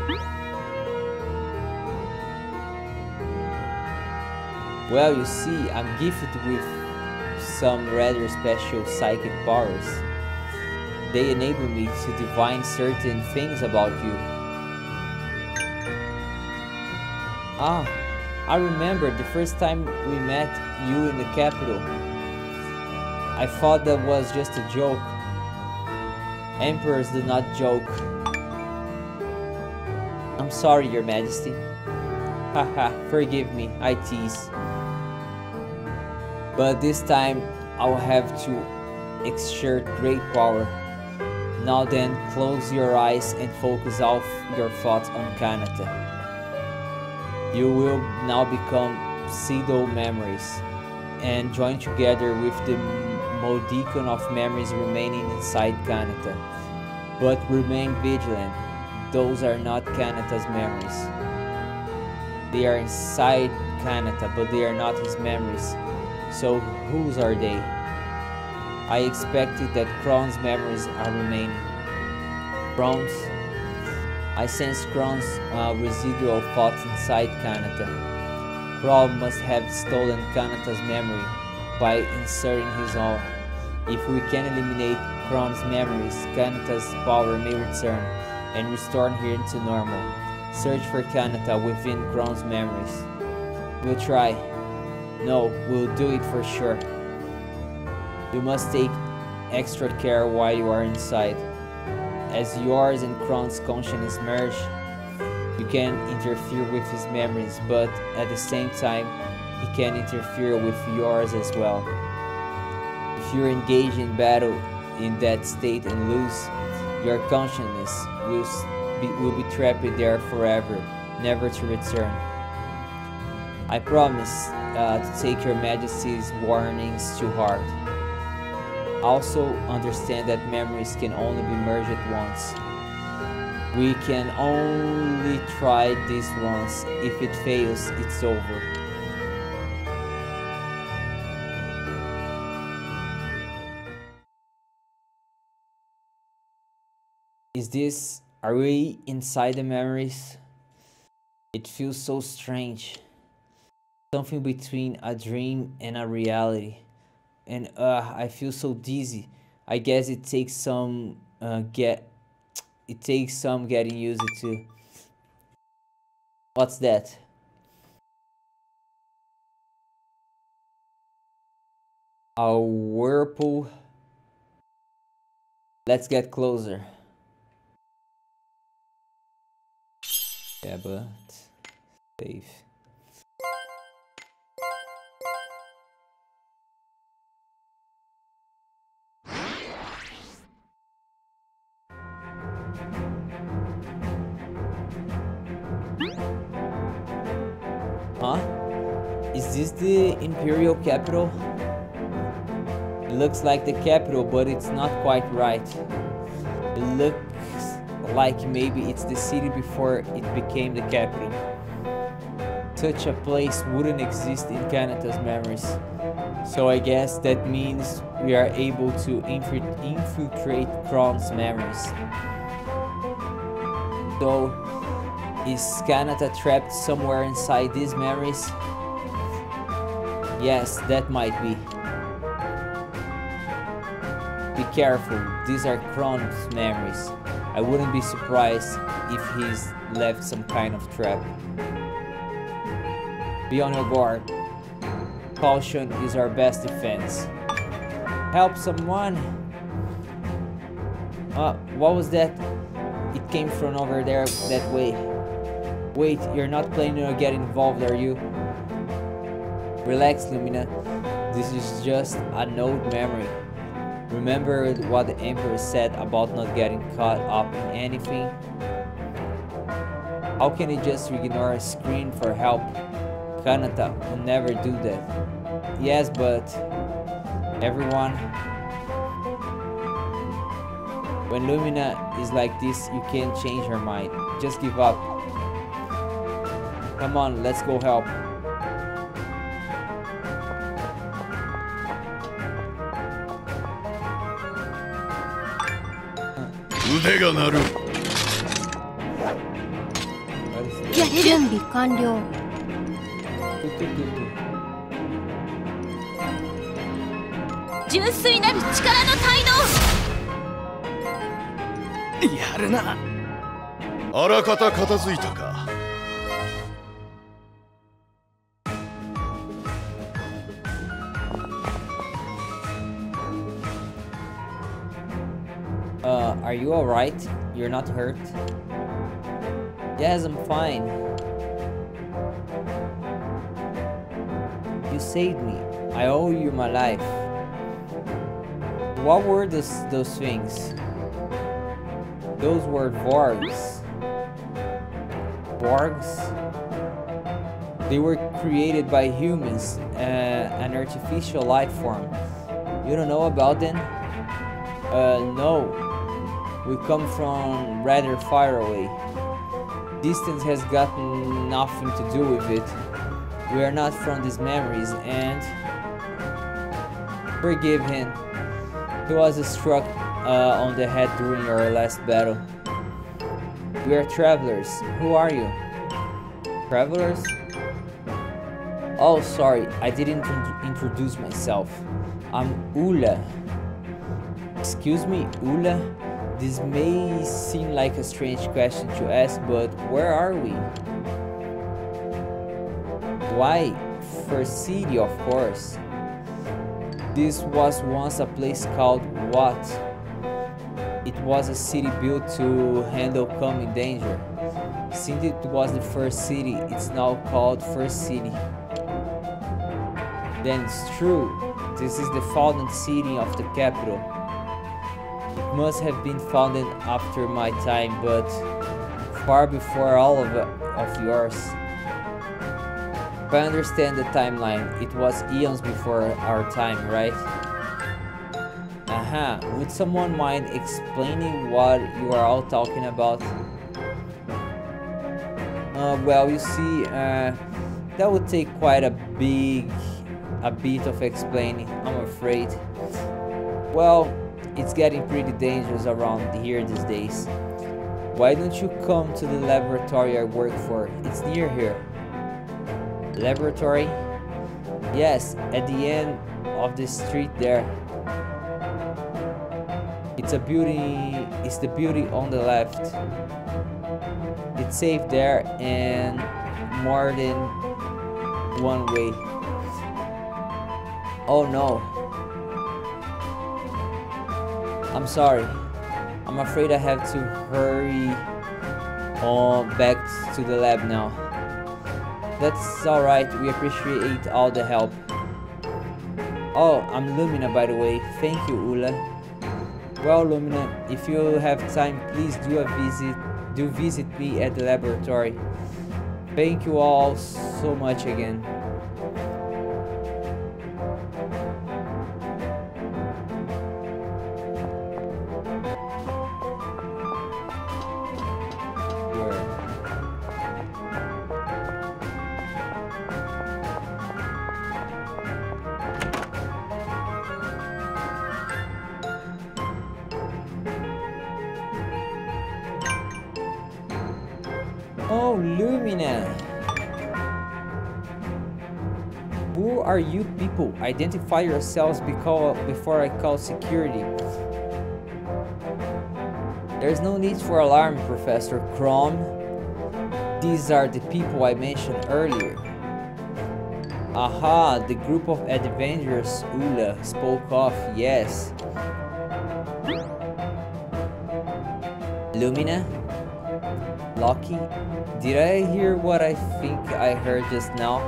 Well, you see, I'm gifted with some rather special psychic powers. They enable me to divine certain things about you. Ah, I remember the first time we met you in the capital. I thought that was just a joke. Emperors do not joke. I'm sorry, Your Majesty. Haha, forgive me, I tease. But this time, I will have to exert great power. Now then, close your eyes and focus all your thoughts on Kanata. You will now become pseudo memories and join together with the modicum of memories remaining inside Kanata. but remain vigilant. Those are not Kanata's memories. They are inside Kanata, but they are not his memories. So whose are they? I expected that Kron's memories are remaining. Kron's? I sense Kron's residual thoughts inside Kanata. Kron must have stolen Kanata's memory by inserting his own. If we can eliminate Kron's memories, Kanata's power may return and restore him to normal. Search for Kanata within Kron's memories. We'll try. No, we'll do it for sure. You must take extra care while you are inside. As yours and Kron's consciousness merge, you can interfere with his memories, but at the same time, he can interfere with yours as well. If you engage in battle in that state and lose, your consciousness will be trapped there forever, never to return. I promise to take your Majesty's warnings to heart. Also understand that memories can only be merged once. We can only try this once. If it fails, it's over. Are we inside the memories? It feels so strange. Something between a dream and a reality. And I feel so dizzy. I guess it takes some getting used to. What's that? A whirlpool. Let's get closer. Yeah, but safe. Huh? Is this the Imperial capital? It looks like the capital, but it's not quite right. It looks like maybe it's the city before it became the capital. Such a place wouldn't exist in Kanata's memories. So I guess that means we are able to infiltrate Kron's memories. So, is Kanata trapped somewhere inside these memories? Yes, that might be. Be careful, these are Kron's memories. I wouldn't be surprised if he's left some kind of trap. Be on your guard. Caution is our best defense. Help someone! What was that? It came from over there that way. Wait, you're not planning to get involved, are you? Relax, Lumina. This is just an old memory. Remember what the Emperor said about not getting caught up in anything? How can he just ignore a scream for help? Kanata will never do that. Yes, but everyone... When Lumina is like this, you can't change her mind. Just give up. Come on, let's go help.準備完了。純粋なる力の態度。やるな。あらかた片付いたか。Are you alright? You're not hurt? Yes, I'm fine. You saved me. I owe you my life. What were those things? Those were Vorgs. Vorgs? They were created by humans, an artificial life form. You don't know about them? No. We come from rather far away. Distance has got nothing to do with it. We are not from these memories, and forgive him. He was struck on the head during our last battle. We are travelers. Who are you? Travelers? Oh, sorry, I didn't introduce myself. I'm Ula. Excuse me, Ula? This may seem like a strange question to ask, but where are we? Why? First city, of course. This was once a place called what? It was a city built to handle coming danger. Since it was the first city, it's now called First City. Then it's true. This is the founding city of the capital. It must have been founded after my time, but far before all of yours. If I understand the timeline, it was eons before our time, right? Aha, would someone mind explaining what you are all talking about? Well, you see, that would take quite a bit of explaining, I'm afraid. Well, it's getting pretty dangerous around here these days. Why don't you come to the laboratory I work for? It's near here. Laboratory? Yes, at the end of the street there. It's the building on the left. It's safe there and more than one way. Oh no. I'm sorry. I'm afraid I have to hurry back to the lab now. That's alright, we appreciate all the help. Oh, I'm Lumina, by the way. Thank you, Ula. Well, Lumina, if you have time, please do visit me at the laboratory. Thank you all so much again. Oh, Lumina! Who are you people? Identify yourselves before I call security. There's no need for alarm, Professor Crom. These are the people I mentioned earlier. Aha, the group of adventurers Ula spoke of, yes. Lumina? Loki? Did I hear what I think I heard just now?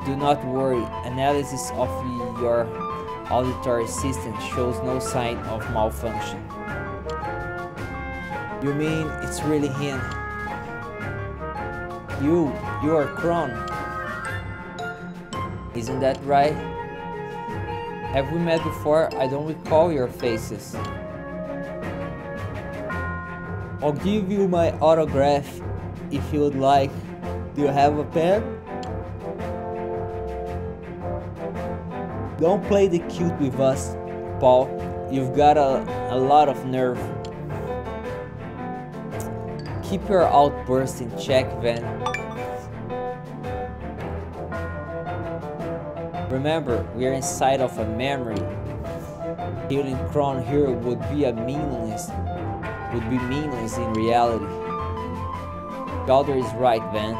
Do not worry, analysis of your auditory system shows no sign of malfunction. You mean it's really him? You are Kron. Isn't that right? Have we met before? I don't recall your faces. I'll give you my autograph if you would like. Do you have a pen? Don't play the cute with us, Paul. You've got a lot of nerve. Keep your outburst in check, Van. Remember, we are inside of a memory. Killing Kron here would be meaningless in reality. Galder is right, Van.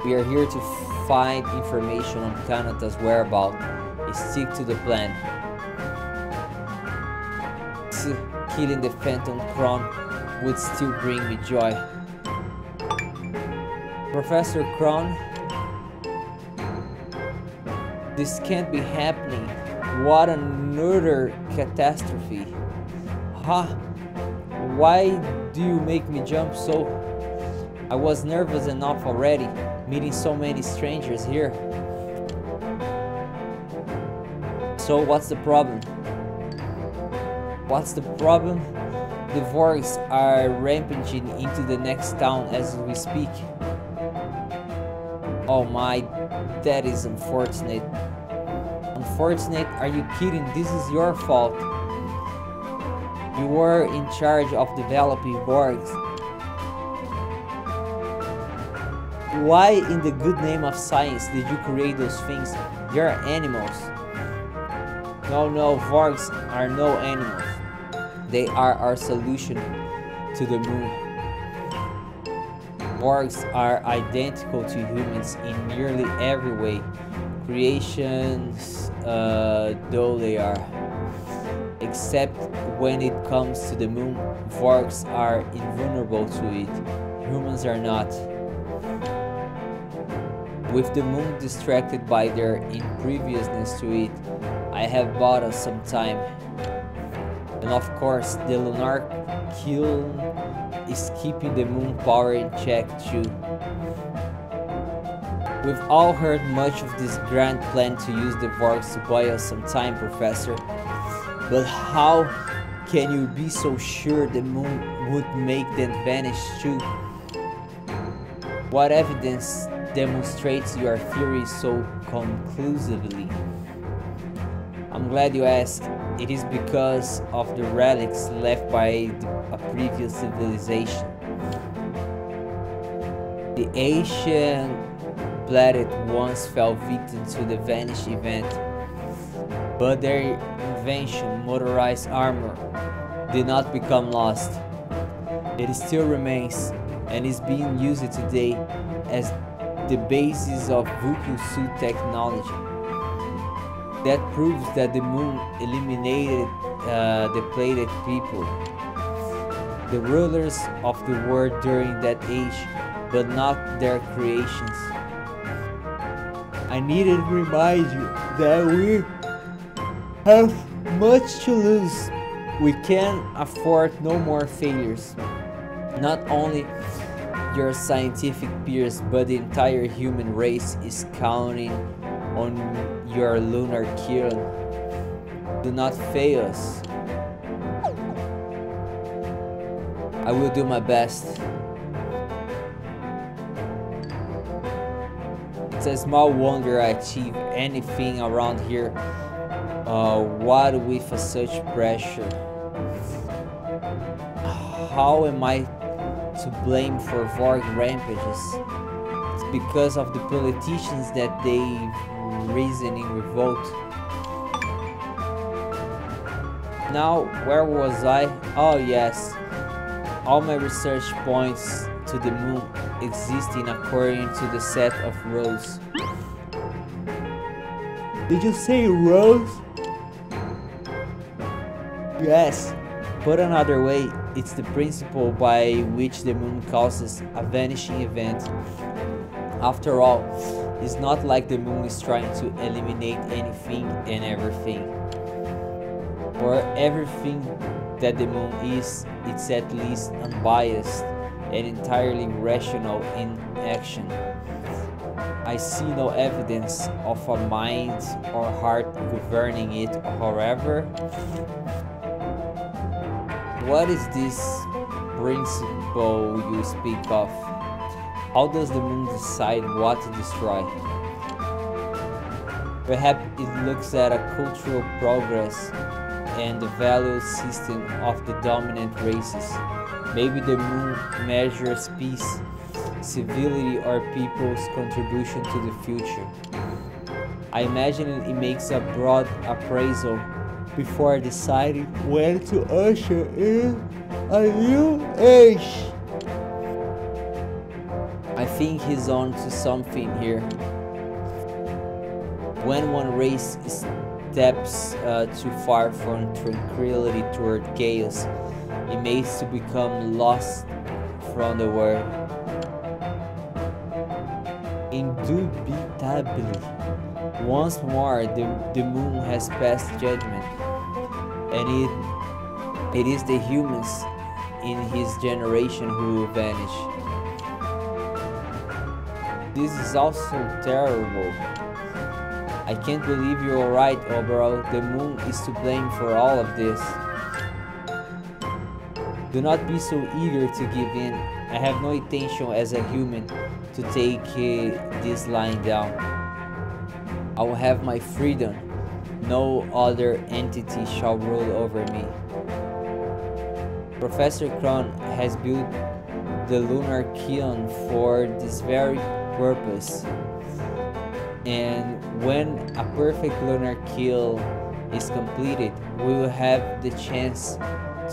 We are here to find information on Kanata's whereabouts. Stick to the plan. Killing the Phantom Kron would still bring me joy. Professor Kron, this can't be happening. What another catastrophe. Huh? Why do you make me jump so? I was nervous enough already, meeting so many strangers here. So what's the problem? What's the problem? The Vorgs are rampaging into the next town as we speak. Oh my, that is unfortunate. Unfortunate? Are you kidding? This is your fault. You were in charge of developing Vorgs. Why in the good name of science did you create those things? You're animals. No, Vorgs are no animals. They are our solution to the moon. Vorgs are identical to humans in nearly every way. Creations, though they are. Except when it comes to the moon, Vorgs are invulnerable to it. Humans are not. With the moon distracted by their imperviousness to it, I have bought us some time. And of course, the lunar kiln is keeping the moon power in check too. We've all heard much of this grand plan to use the Vorgs to buy us some time, Professor. But how can you be so sure the moon would make them vanish too? What evidence demonstrates your theory so conclusively? I'm glad you asked. It is because of the relics left by a previous civilization. The ancient planet once fell victim to the Vanish event, but their invention, motorized armor, did not become lost. It still remains and is being used today as the basis of Vulcan suit technology. That proves that the moon eliminated the plated people, the rulers of the world during that age, but not their creations. I needed to remind you that we have much to lose. We can't afford no more failures. Not only your scientific peers, but the entire human race is counting on your lunar kiln. Do not fail us. I will do my best. It's a small wonder I achieve anything around here. What with such pressure? How am I to blame for Vorg rampages? It's because of the politicians that they've risen in revolt. Now, where was I? Oh yes, all my research points to the moon existing according to the set of rules. Did you say rules? Yes. Put another way, it's the principle by which the moon causes a vanishing event. After all, it's not like the moon is trying to eliminate anything and everything. For everything that the moon is, it's at least unbiased and entirely rational in action. I see no evidence of a mind or heart governing it, however. What is this principle you speak of? How does the moon decide what to destroy? Perhaps it looks at a cultural progress and the value system of the dominant races. Maybe the moon measures peace, civility, or people's contribution to the future. I imagine it makes a broad appraisal before deciding when to usher in a new age. I think he's on to something here. When one race steps too far from tranquility toward chaos, it makes to become lost from the world. Indubitably, once more the moon has passed judgment, and it is the humans in his generation who will vanish. This is also terrible. I can't believe you're right, Oberol. The moon is to blame for all of this. Do not be so eager to give in. I have no intention as a human to take this lying down. I will have my freedom. No other entity shall rule over me. Professor Kron has built the lunar kiln for this very purpose. And when a perfect lunar kiln is completed, we will have the chance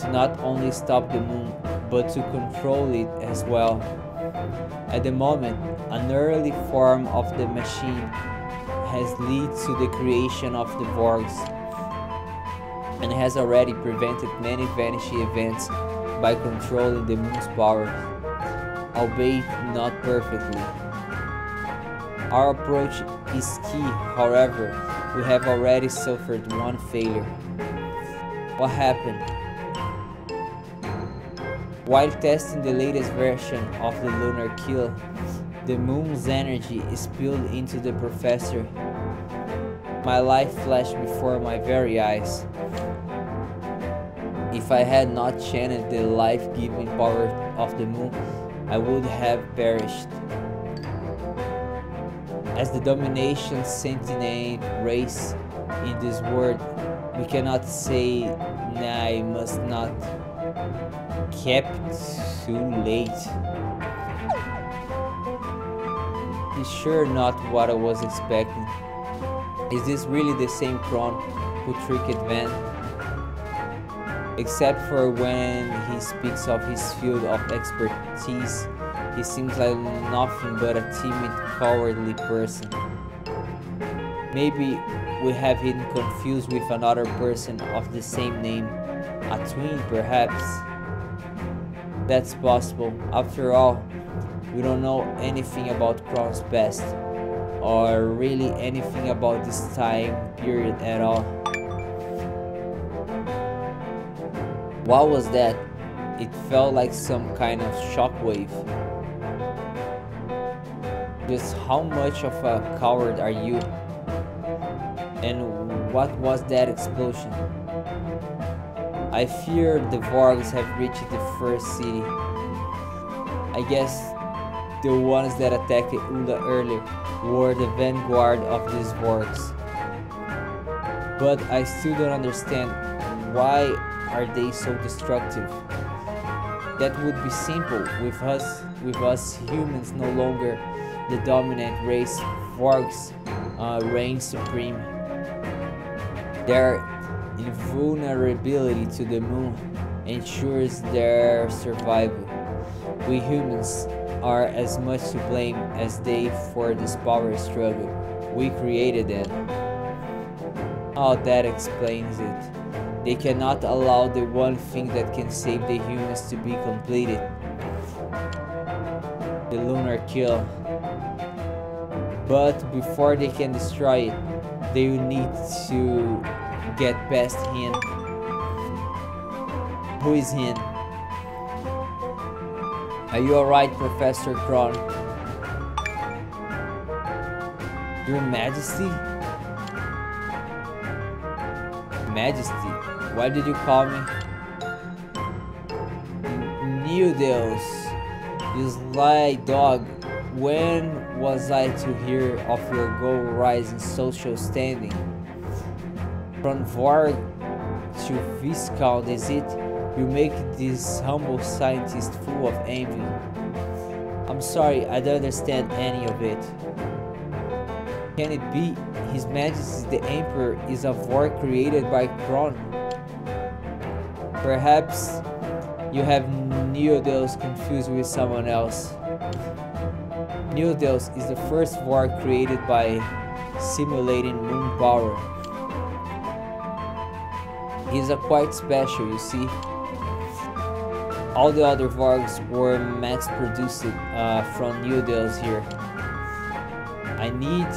to not only stop the moon, but to control it as well. At the moment, an early form of the machine has led to the creation of the Vorgs, and has already prevented many vanishing events by controlling the moon's power, albeit not perfectly. Our approach is key, however, we have already suffered one failure. What happened? While testing the latest version of the lunar kiln, the moon's energy spilled into the professor. My life flashed before my very eyes. If I had not channeled the life-giving power of the moon, I would have perished. As the domination sentient race in this world, we cannot say, "Nah, I must not." Kept too late. It's sure not what I was expecting. Is this really the same Kron who tricked Van? Except for when he speaks of his field of expertise, he seems like nothing but a timid, cowardly person. Maybe we have him confused with another person of the same name, a twin perhaps. That's possible. After all, we don't know anything about Kron's past, or really anything about this time period at all. What was that? It felt like some kind of shockwave. Just how much of a coward are you? And what was that explosion? I fear the Vorgs have reached the first city. I guess the ones that attacked Ula earlier were the vanguard of these Vorgs. But I still don't understand, why are they so destructive? That would be simple with us humans no longer the dominant race. Vorgs reign supreme. Their invulnerability to the moon ensures their survival. We humans are as much to blame as they for this power struggle. We created them. Oh, that explains it. They cannot allow the one thing that can save the humans to be completed. The lunar kill. But before they can destroy it, they will need to get past him. Who is him? Are you alright, Professor Kron? Your Majesty? Majesty? Why did you call me? New Deus, you sly dog. When was I to hear of your goal-rising social standing? From Vorg to Viscount, is it? You make this humble scientist full of envy. I'm sorry, I don't understand any of it. Can it be His Majesty the Emperor is a Vorg created by Kron? Perhaps you have Neodeus confused with someone else. Neodeus is the first Vorg created by simulating moon power. He's a quite special, you see. All the other Vorgs were mass produced from Neodeus here. I need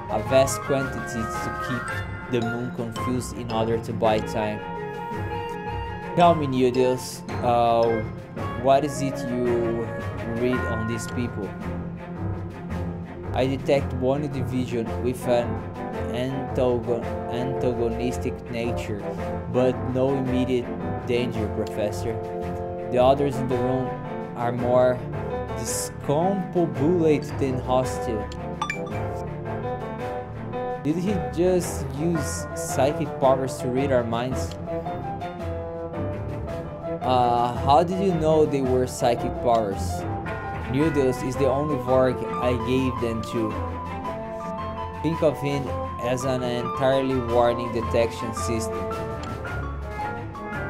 a vast quantity to keep the moon confused in order to buy time. Tell me, Neodeus, what is it you read on these people? I detect one individual with an antagonistic nature, but no immediate danger, Professor. The others in the room are more discombobulated than hostile. Did he just use psychic powers to read our minds? How did you know they were psychic powers? Noodles is the only Vorg I gave them to. Think of him as an entirely warning detection system.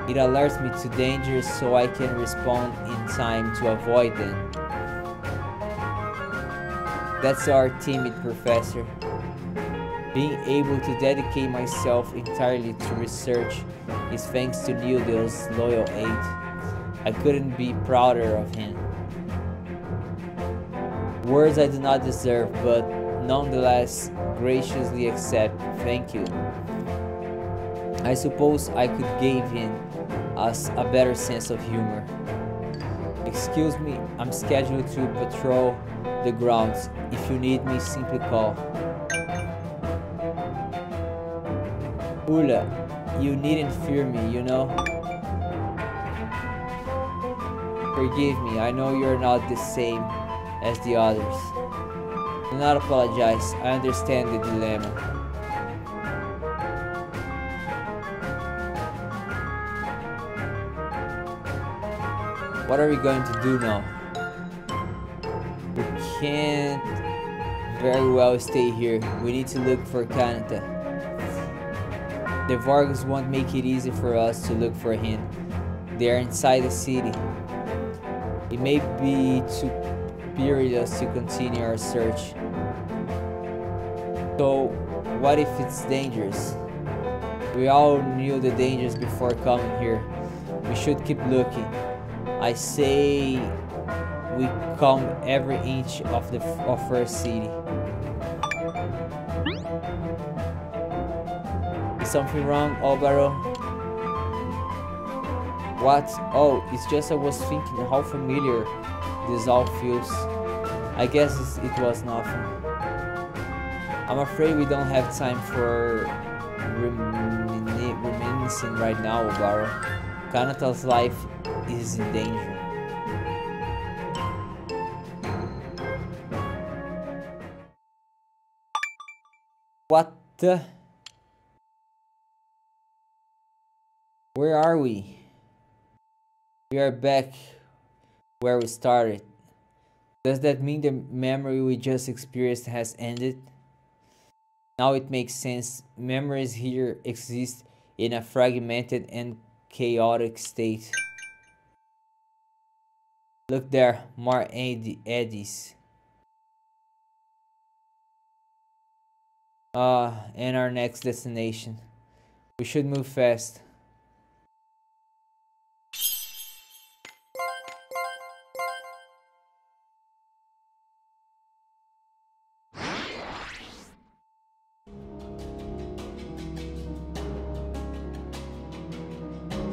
It alerts me to dangers so I can respond in time to avoid them. That's our timid professor. Being able to dedicate myself entirely to research is thanks to Noodle's loyal aid. I couldn't be prouder of him. Words I do not deserve, but nonetheless graciously accept. Thank you. I suppose I could give him us a better sense of humor. Excuse me, I'm scheduled to patrol the grounds. If you need me, simply call. Ula, you needn't fear me, you know? Forgive me, I know you're not the same as the others. Do not apologize, I understand the dilemma. What are we going to do now? We can't very well stay here. We need to look for Kanata. The Vargas won't make it easy for us to look for him. They are inside the city. It may be too perilous to continue our search. So, what if it's dangerous? We all knew the dangers before coming here. We should keep looking. I say we comb every inch of our city. Is something wrong, Obaro? What? Oh, it's just I was thinking how familiar this all feels. I guess it was nothing. I'm afraid we don't have time for reminiscing right now, Obaro. Kanata's life is in danger. What the? Where are we? We are back where we started. Does that mean the memory we just experienced has ended? Now it makes sense. Memories here exist in a fragmented and chaotic state. Look there, more eddies. And our next destination. We should move fast.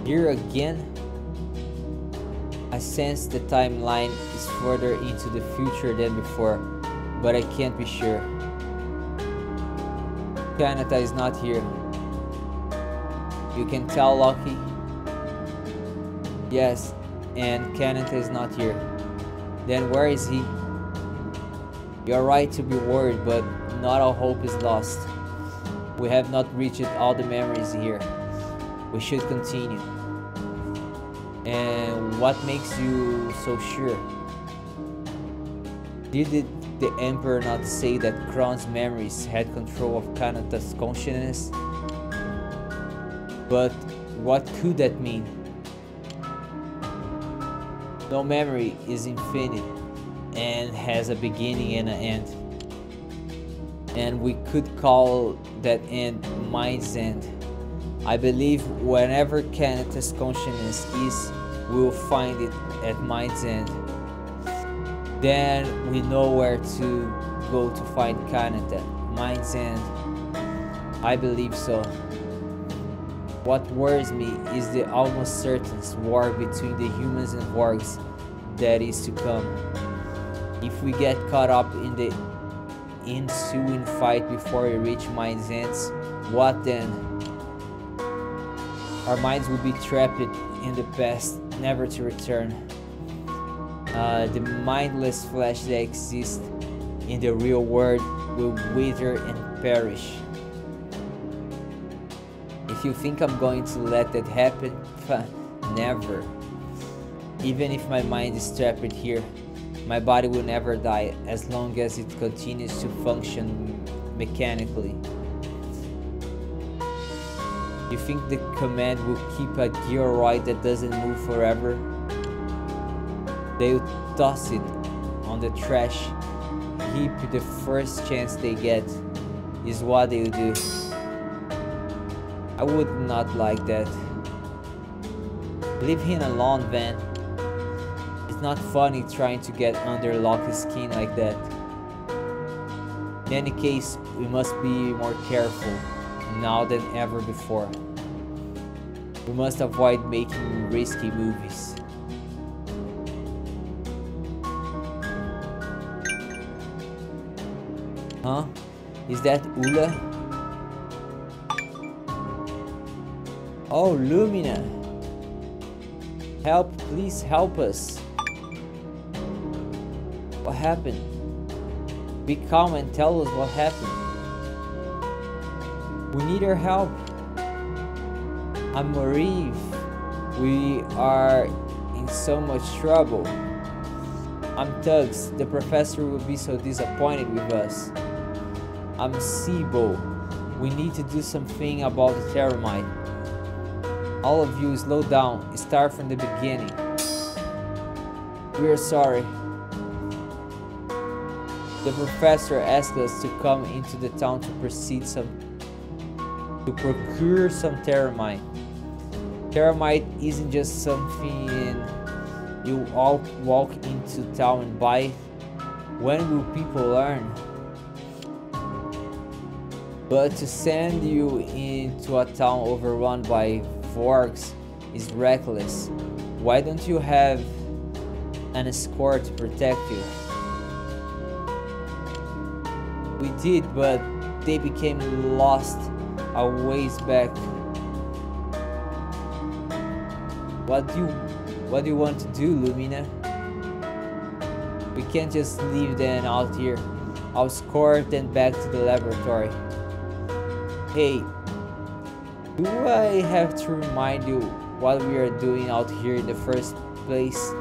Here again? I sense the timeline is further into the future than before, but I can't be sure. Kanata is not here. You can tell, Lucky? Yes, and Kanata is not here. Then where is he? You're right to be worried, but not all hope is lost. We have not reached all the memories here. We should continue. And what makes you so sure? Did the Emperor not say that Kron's memories had control of Kanata's consciousness? But what could that mean? No memory is infinite and has a beginning and an end. And we could call that end Mind's End. I believe whenever Kanata's consciousness is, we will find it at Mind's End. Then we know where to go to find Kanata. Mind's End. I believe so. What worries me is the almost certain war between the humans and Vorgs that is to come. If we get caught up in the ensuing fight before we reach Mind's End, what then? Our minds will be trapped in the past, never to return. The mindless flesh that exists in the real world will wither and perish. If you think I'm going to let that happen, never. Even if my mind is trapped here, my body will never die as long as it continues to function mechanically. You think the command will keep a gearoid that doesn't move forever? They'll toss it on the trash heap the first chance they get, is what they'll do. I would not like that. Leave him alone, Van. It's not funny trying to get under Loki's skin like that. In any case, we must be more careful now than ever before. We must avoid making risky movies. Huh? Is that Ula? Oh, Lumina! Help, please help us. What happened? Be calm and tell us what happened. We need your help. I'm Mariv. We are in so much trouble. I'm Tugs. The professor will be so disappointed with us. I'm Sibo. We need to do something about the Terramite. All of you, slow down. Start from the beginning. We are sorry. The professor asked us to come into the town to procure some Terramite. Terramite isn't just something you all walk into town and buy. When will people learn? But to send you into a town overrun by Vorgs is reckless. Why don't you have an escort to protect you? We did, but they became lost a ways back. What do you want to do, Lumina? We can't just leave them out here. I'll escort them back to the laboratory. Hey, do I have to remind you what we are doing out here in the first place?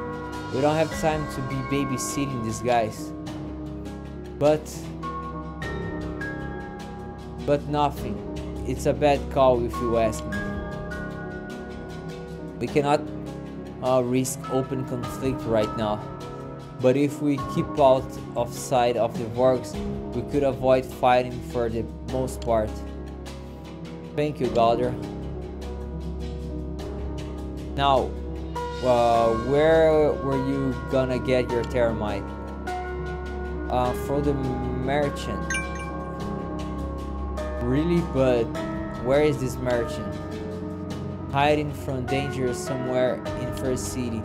We don't have time to be babysitting these guys. But nothing. It's a bad call if you ask me. We cannot risk open conflict right now. But if we keep out of sight of the Vorgs, we could avoid fighting for the most part. Thank you, Galder. Now, where were you gonna get your Terramite? For the merchant. Really? But where is this merchant? Hiding from danger somewhere in First City.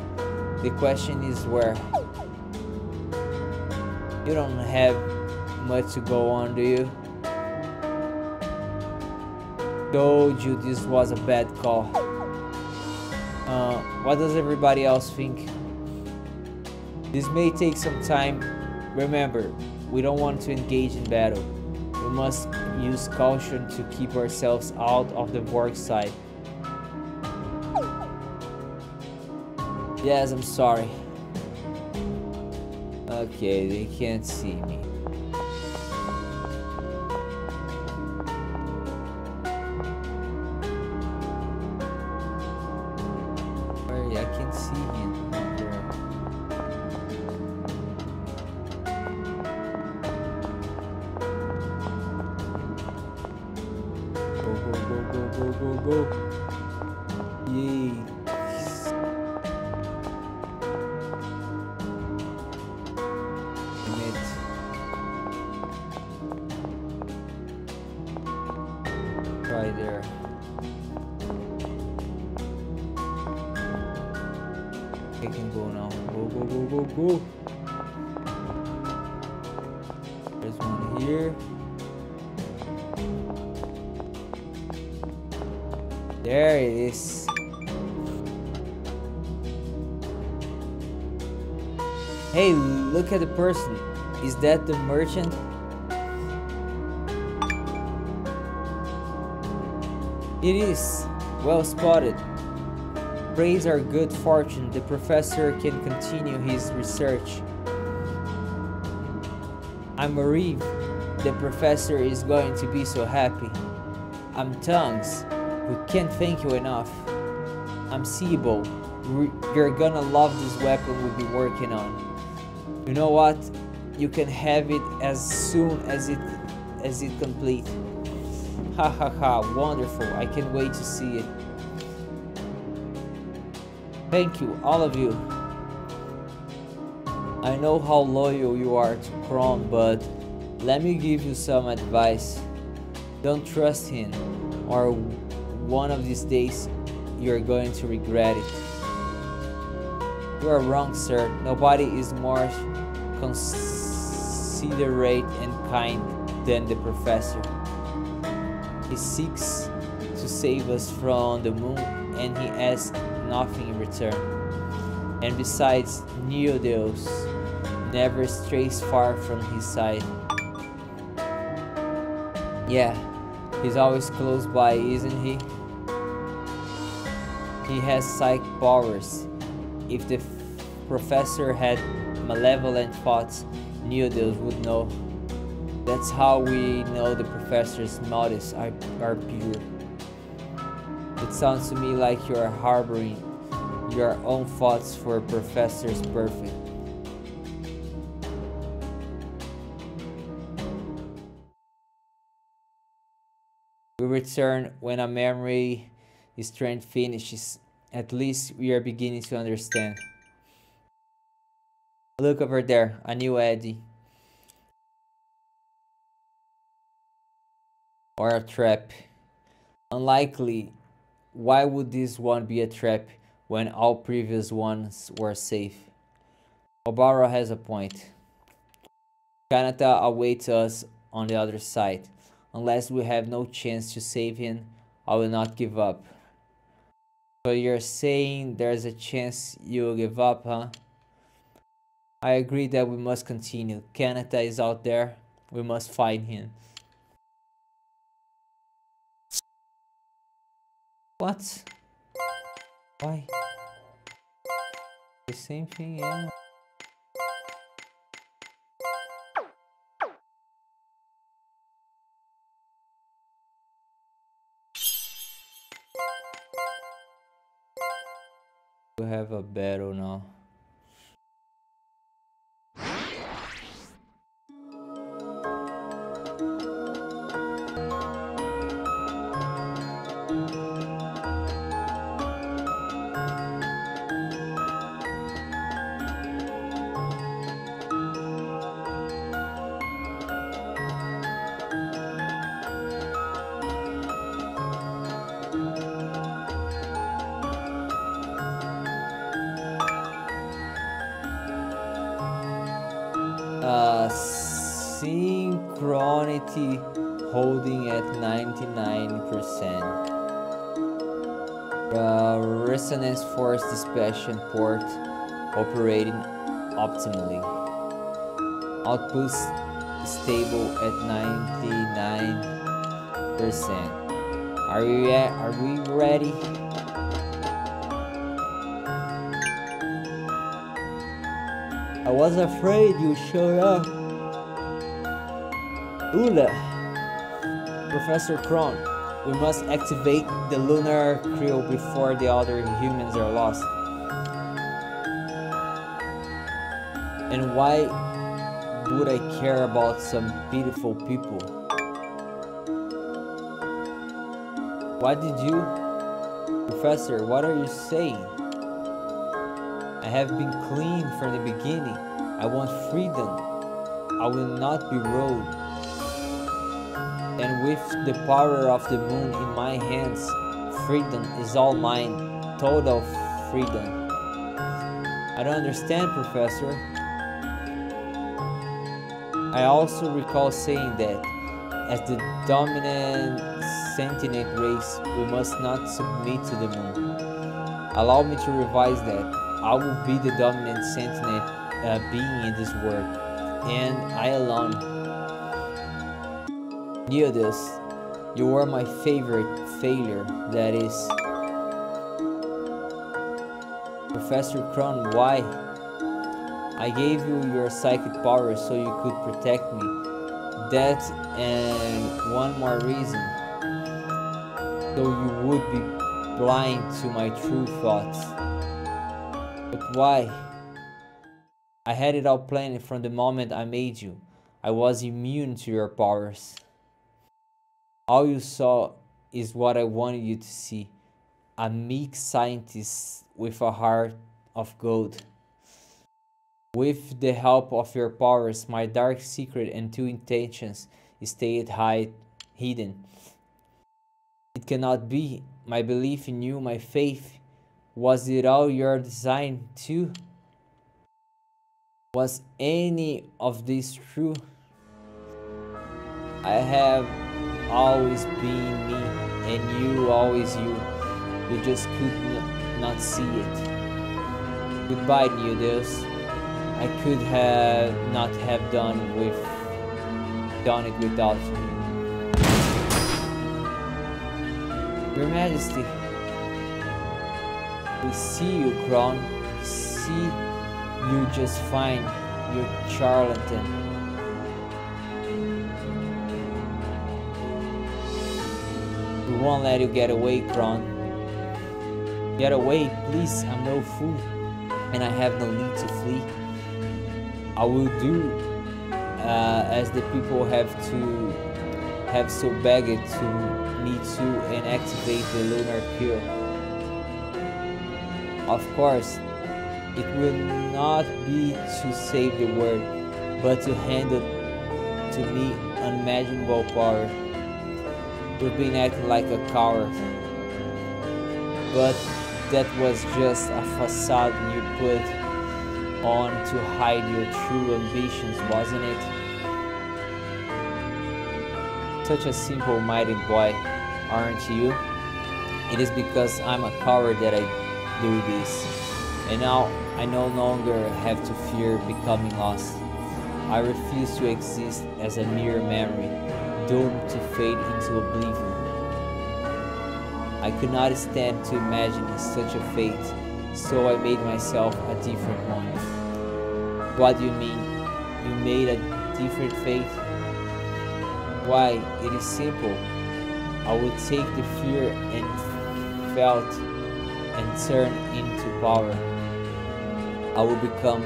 The question is where? You don't have much to go on, do you? Told you this was a bad call. What does everybody else think? This may take some time. Remember, we don't want to engage in battle. We must use caution to keep ourselves out of the Vorg side. Yes, I'm sorry. Okay, they can't see me. I can see him up there. Go. Yay. Right there. I can go now. Go. There's one here. There it is. Hey, look at the person. Is that the merchant? It is. Well spotted. Praise our good fortune, the professor can continue his research. I'm relieved. The professor is going to be so happy. I'm Tongues. We can't thank you enough. I'm Sibo. You're gonna love this weapon we'll be working on. You know what? You can have it as soon as it complete. Ha ha ha, wonderful. I can't wait to see it. Thank you, all of you. I know how loyal you are to Kron, but let me give you some advice. Don't trust him, or one of these days you're going to regret it. You are wrong, sir. Nobody is more considerate and kind than the professor. He seeks to save us from the moon, and he asks nothing in return. And besides, Neodeus never strays far from his side. Yeah, he's always close by, isn't he? He has psychic powers. If the professor had malevolent thoughts, Neodeus would know. That's how we know the professor's motives are pure. It sounds to me like you are harboring your own thoughts for Professor's perfect. We return when a memory strength finishes. At least we are beginning to understand. Look over there, a new Eddie. Or a trap. Unlikely. Why would this one be a trap when all previous ones were safe? Obaro has a point. Kanata awaits us on the other side. Unless we have no chance to save him, I will not give up. So you're saying there's a chance you'll give up, huh? I agree that we must continue. Kanata is out there. We must find him. What? Why? The same thing, yeah. We have a battle now. Synchronity holding at 99%. Resonance force dispatching port operating optimally. Output stable at 99%. Are we ready? I was afraid you showed up. Ula! Professor Kron, we must activate the lunar crew before the other humans are lost. And why would I care about some pitiful people? What did you... Professor, what are you saying? I have been clean from the beginning. I want freedom. I will not be ruled. And with the power of the moon in my hands, freedom is all mine. Total freedom. I don't understand, Professor. I also recall saying that as the dominant sentient race, we must not submit to the moon. Allow me to revise that. I will be the dominant sentient being in this world, and I alone. Neodos, you are my favorite failure, that is. Professor Kron, why? I gave you your psychic powers so you could protect me. That and one more reason. So you would be blind to my true thoughts. But why? I had it all planned from the moment I made you. I was immune to your powers. All you saw is what I wanted you to see. A meek scientist with a heart of gold. With the help of your powers, my dark secret and true intentions stayed hidden. It cannot be. My belief in you, my faith. Was it all your design too? Was any of this true? I have always been me, and you always you. You just could not see it. Goodbye, Neodos. I could not have done it without you. Your Majesty, we see you, Kron. We see you just fine. You charlatan. We won't let you get away, Kron. Get away, please. I'm no fool, and I have no need to flee. I will do as the people have so begged to me to and activate the lunar cure. Of course, it will not be to save the world, but to handle to me unimaginable power. You've been acting like a coward, but that was just a facade you put on to hide your true ambitions, wasn't it? Such a simple-minded boy, aren't you? It is because I'm a coward that I do this, and now I no longer have to fear becoming lost. I refuse to exist as a mere memory, doomed to fade into oblivion. I could not stand to imagine such a fate, so I made myself a different one. What do you mean? You made a different fate? Why, it is simple. I would take the fear and felt and turn into power. I will become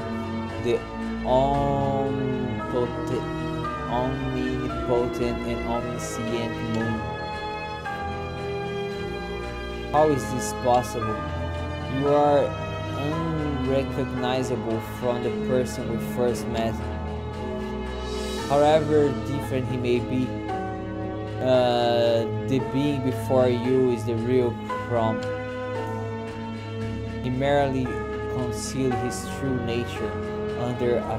the omnipotent and omniscient moon. How is this possible? You are unrecognizable from the person we first met. However different he may be, the being before you is the real Kron. He merely concealed his true nature under a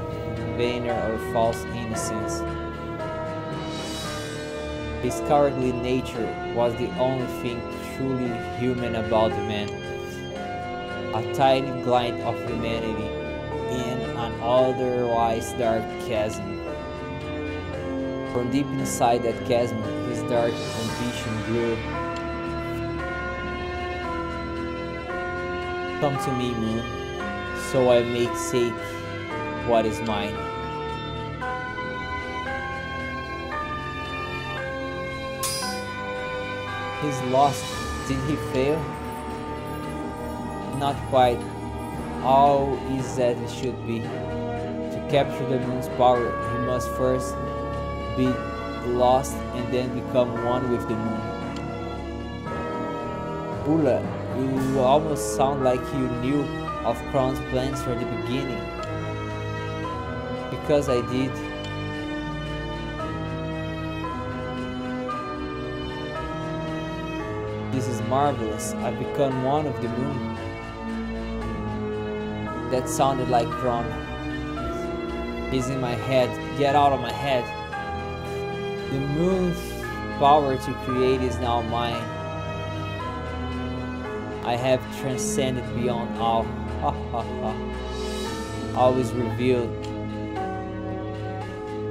veneer of false innocence. His cowardly nature was the only thing truly human about the man. A tiny glint of humanity in an otherwise dark chasm. From deep inside that chasm, his dark ambition grew. Come to me, moon, so I may take what is mine. He's lost. Did he fail? Not quite. All is as it should be. To capture the moon's power, he must first be lost and then become one with the moon. Ula, you almost sound like you knew of Kron's plans from the beginning. Because I did. This is marvelous. I've become one of the moon. That sounded like Kron. He's in my head. Get out of my head. The moon power to create is now mine. I have transcended beyond all. Always revealed.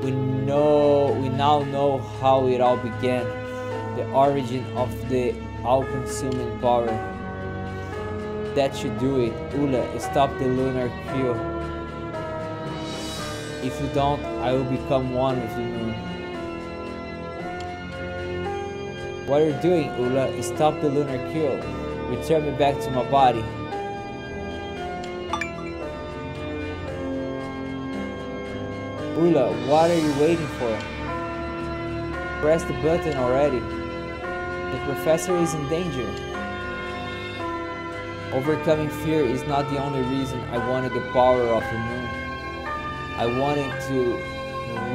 We now know how it all began. The origin of the all-consuming power. That should do it. Ula, stop the lunar kill. If you don't, I will become one with the moon. What are you doing, Ula? Stop the lunar kill. Return me back to my body. Ula, what are you waiting for? Press the button already. The professor is in danger. Overcoming fear is not the only reason I wanted the power of the moon. I wanted to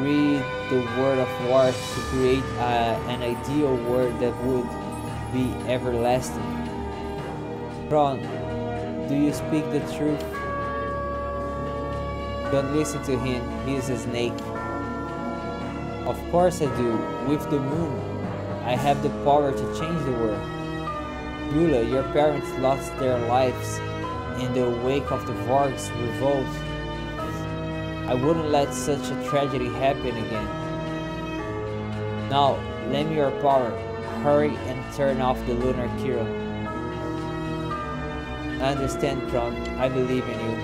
read the word of war to create an ideal world that would be everlasting. Ron, do you speak the truth? Don't listen to him, he is a snake. Of course I do. With the moon, I have the power to change the world. Ula, your parents lost their lives in the wake of the Vorg's revolt. I wouldn't let such a tragedy happen again. Now, lend me your power. Hurry and turn off the lunar Kira. I understand, Kron. I believe in you.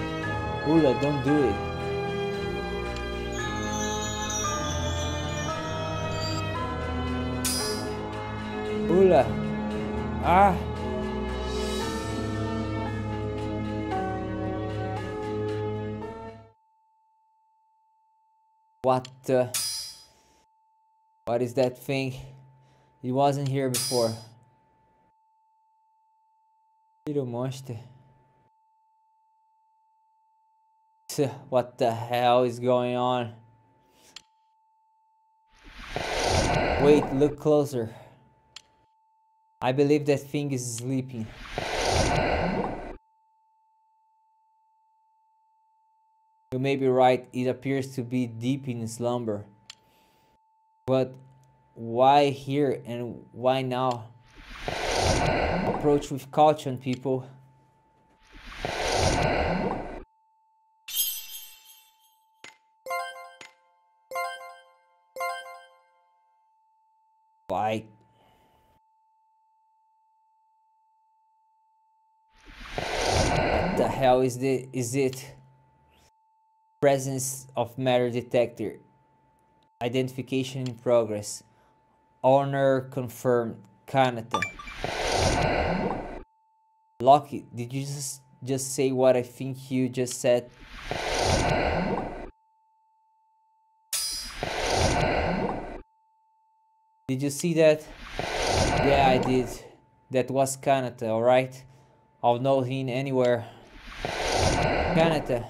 Ula, don't do it. Ula. Ah. What is that thing? It wasn't here before. Little monster. What the hell is going on? Wait, look closer. I believe that thing is sleeping. You may be right, it appears to be deep in slumber. But why here and why now? Approach with caution, people. Fight. What the hell is it? Presence of matter detector. Identification in progress. Honor confirmed. Kanata. Loki, did you just say what I think you just said? Did you see that? Yeah, I did. That was Kanata, alright? I'll know him anywhere. Kanata.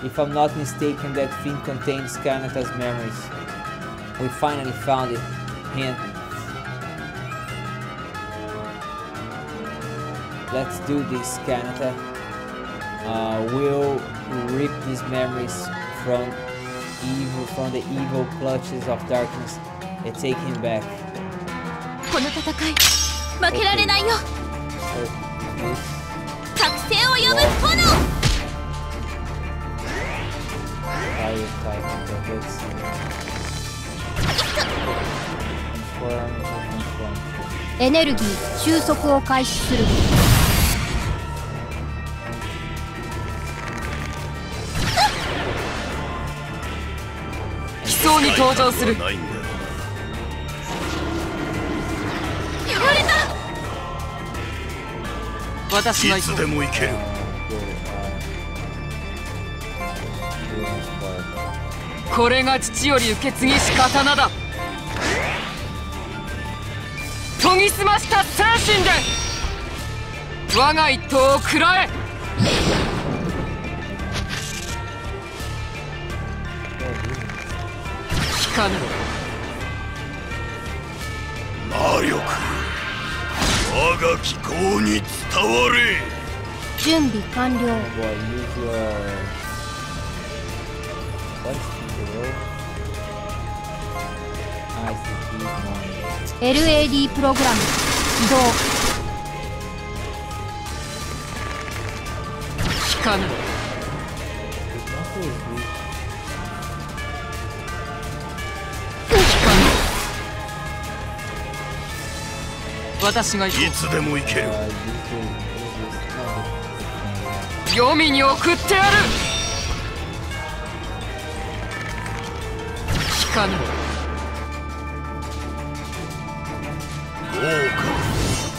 If I'm not mistaken, that thing contains Kanata's memories. We finally found it. Let's do this, Kanata. We'll rip these memories from the evil clutches of darkness and take him back. この戦い、負けられないよ。覚醒を呼ぶ炎。エネルギー収束を開始する。奇想に登場する。やられた。私がいつでも行ける。これが父より受け継ぎし刀だ。研ぎ澄ました精神で我が一刀を食らえ。聞かぬ。魔力、我が気候に伝われ。準備完了。 Boy, use your... What is the rope? I see these ones. LAD プログラム起動。効かぬ。 This muscle is weak. 私が行こいつでも行ける。う。黄泉に送ってやる。効かぬ。豪華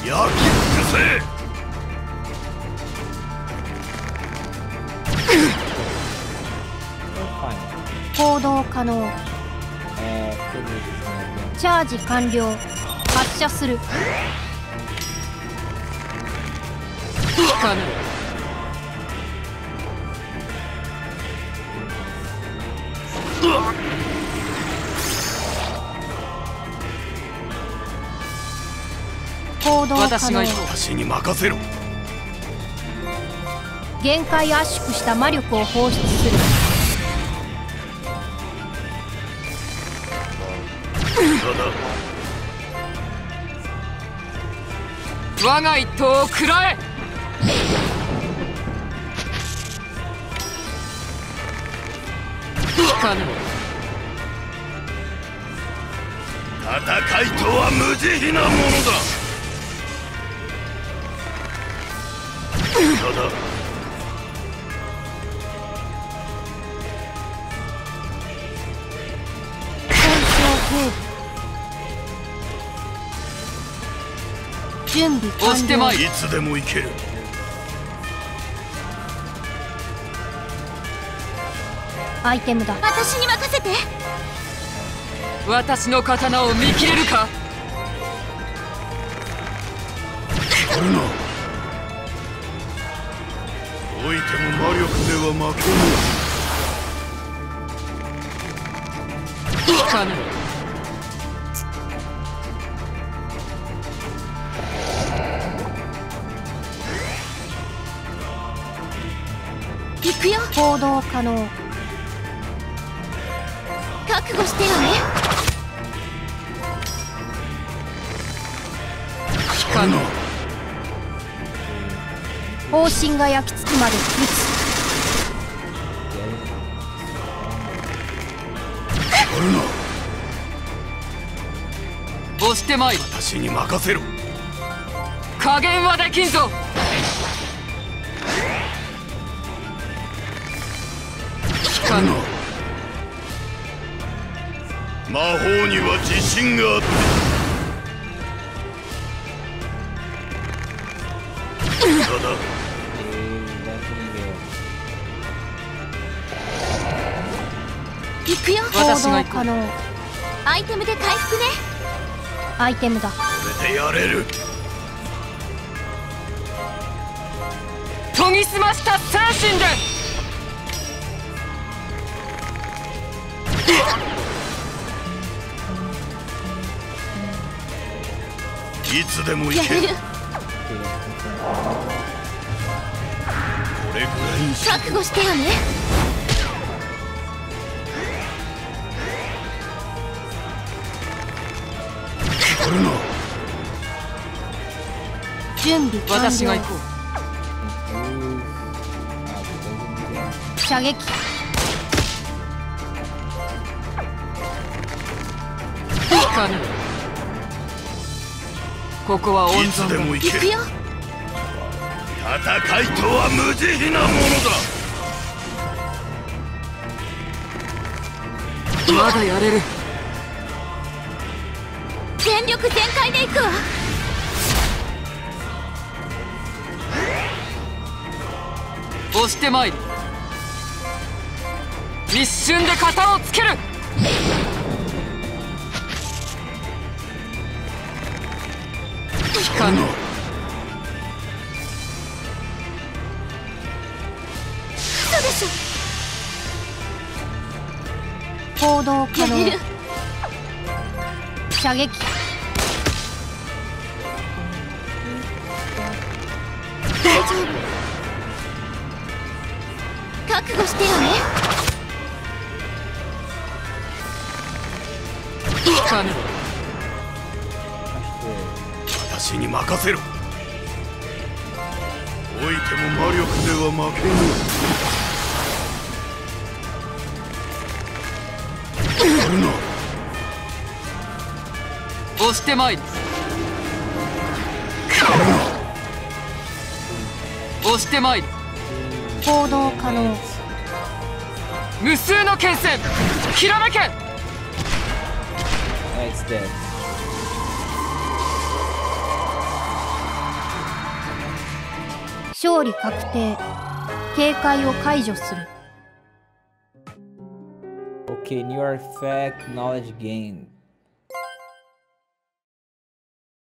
焼き尽くせ。行動可能。チャージ完了。発射する。効かぬ。行動可能。私が行こ私に任せろ。限界圧縮した魔力を放出する。ただ我が一刀を食らえ。効かぬ。戦いとは無慈悲なものだ。ただ準備押して完了。まい。いつでも行ける。アイテムだ。私に任せて。私の刀を見切れるか。やるな。おいても魔力では負けぬ。効かぬ。行くよ。行動可能。覚悟してよね。効かぬ。方針が焼き付くまで撃やるな。押してまいる。私に任せろ。加減はできんぞ。効かぬ。魔法には自信があって。ただ行くよ。つ。私が行こう行動可能。アイテムで回復ね。アイテムだ。これでやれる。研ぎ澄ました精神で。いつでも行ける。やれる。これぐらいにし覚悟してよね。やるな。準備完了。私が行こう。射撃。効かぬ。ここは温いつ存だ。でも行ける。行くよ。戦いとは無慈悲なものだ。まだやれる。全力全開で行くわ。押してまいる。一瞬で型をつける。効かぬ。嘘でし行動ょ。可能。やれる。射撃。大丈夫。覚悟してよね。聞かぬ。私に任せろ。おいても魔力では負けぬ。やるな。押してまいる。押してまいる。行動可能。無数の剣線ひらめけ。It's dead. 勝利確定。警戒を解除する。 Okay, new artifact, knowledge gain.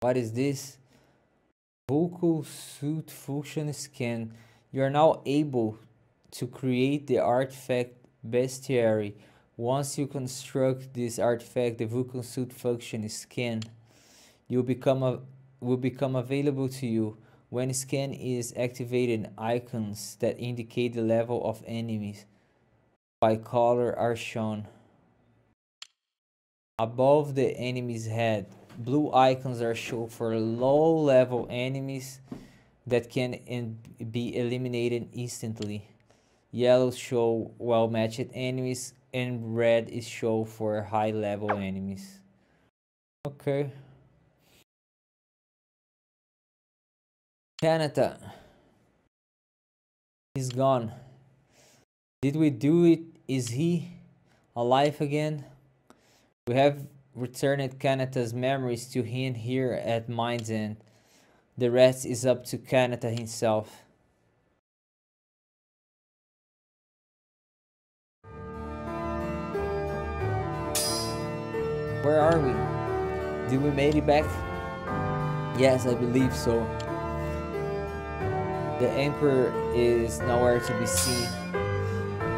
What is this? Vocal suit function scan. You are now able to create the artifact bestiary. Once you construct this artifact, the vocal suit function scan will become available to you. When scan is activated, icons that indicate the level of enemies by color are shown. Above the enemy's head, blue icons are shown for low-level enemies that can be eliminated instantly. Yellow show well-matched enemies, and red is shown for high-level enemies. Okay. Kanata. He's gone. Did we do it? Is he alive again? We have returned Kanata's memories to him here at Mind's End. The rest is up to Kanata himself. Where are we? Did we make it back? Yes, I believe so. The Emperor is nowhere to be seen.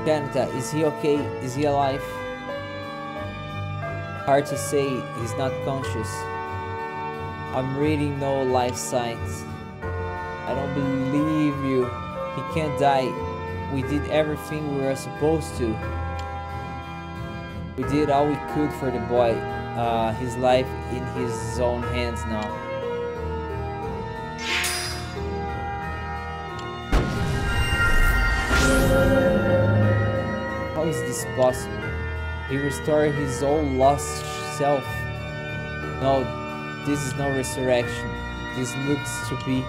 Kanata, is he okay? Is he alive? Hard to say, he's not conscious. I'm reading no life signs. I don't believe you. He can't die. We did everything we were supposed to. We did all we could for the boy. His life in his own hands now. How is this possible? He restored his own lost self. No, this is no resurrection. This looks to be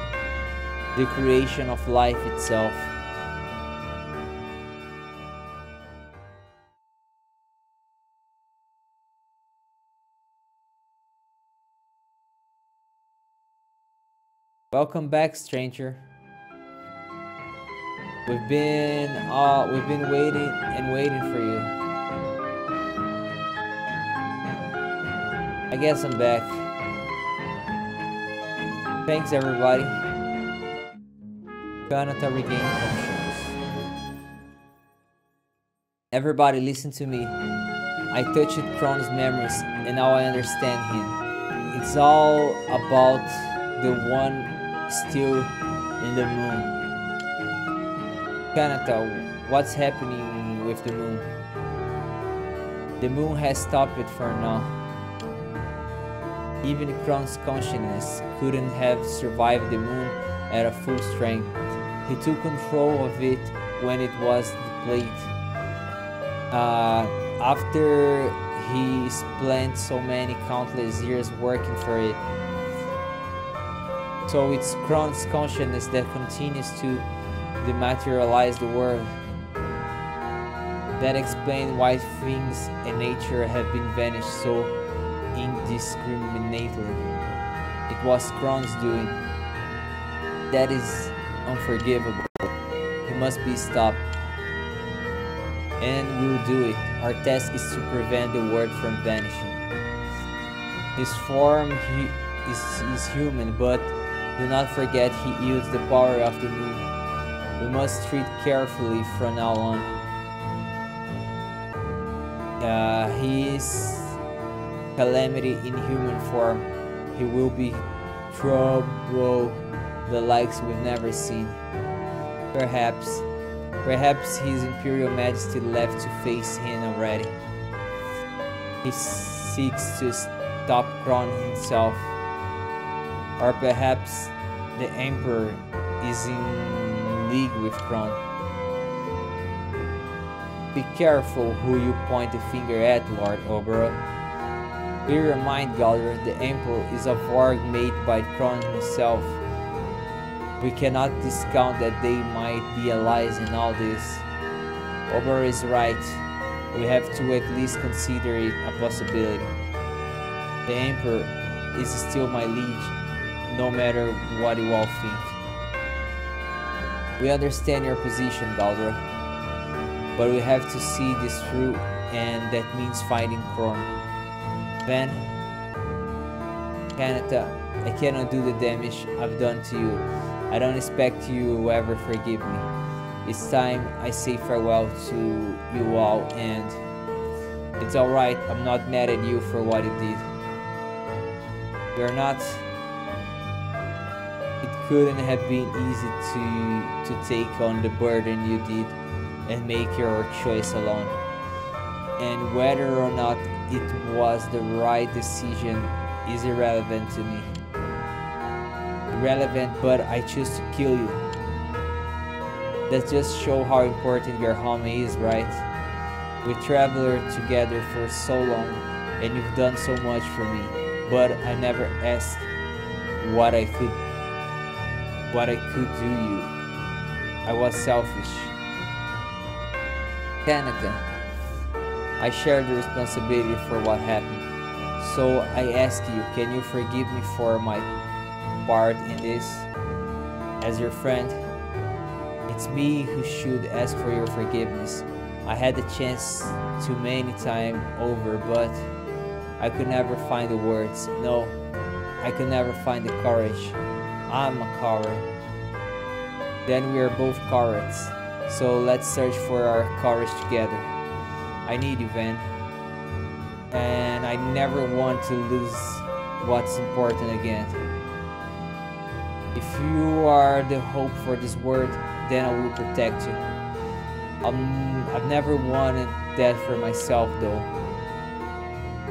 the creation of life itself. Welcome back, stranger. We've been waiting and waiting for you. I guess I'm back. Thanks, everybody. Kanata regained consciousness. Everybody, listen to me. I touched Kron's memories, and now I understand him. It's all about the one still in the moon. Kanata, what's happening with the moon? The moon has stopped it for now. Even Kron's consciousness couldn't have survived the moon at a full strength. He took control of it when it was depleted. After he spent so many countless years working for it. So it's Kron's consciousness that continues to dematerialize the world. That explains why things in nature have been vanished so indiscriminately. It was Kron's doing. That is unforgivable. He must be stopped. And we'll do it. Our task is to prevent the world from vanishing. His form is human, but do not forget he wields the power of the moon. We must treat carefully from now on. He is calamity in human form. He will be trouble the likes we've never seen. Perhaps Perhaps His Imperial Majesty left to face him already. He seeks to stop Kron himself. Or perhaps the Emperor is in league with Kron. Be careful who you point the finger at, Lord Oberyn. Bear in mind, Galdor, the Emperor is a warg made by Kron himself. We cannot discount that they might be allies in all this. Oberyn is right. We have to at least consider it a possibility. The Emperor is still my liege, no matter what you all think. We understand your position, Galdor, but we have to see this through, and that means fighting Kron. Van, Kanata, I cannot do the damage I've done to you. I don't expect you to ever forgive me. It's time I say farewell to you all, and it's alright, I'm not mad at you for what you did. You're not... It couldn't have been easy to take on the burden you did and make your choice alone. And whether or not it was the right decision is irrelevant to me. Irrelevant, but I choose to kill you. That just shows how important your home is, right? We traveled together for so long, and you've done so much for me. But I never asked what I could do you. I was selfish. Kanaka, I share the responsibility for what happened. So I ask you, can you forgive me for my part in this? As your friend, it's me who should ask for your forgiveness. I had the chance too many times over, but I could never find the words. No, I could never find the courage. I'm a coward. Then we are both cowards. So let's search for our courage together. I need you, Van. And I never want to lose what's important again. If you are the hope for this world, then I will protect you. I've never wanted that for myself, though.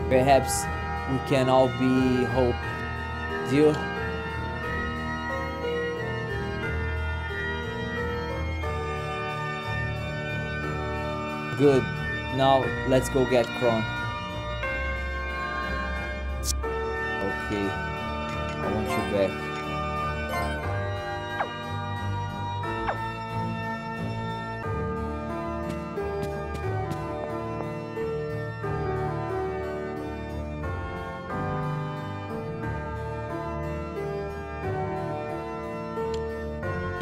Perhaps we can all be hope. Deal? Good. Now let's go get Kron. Okay. I want you back.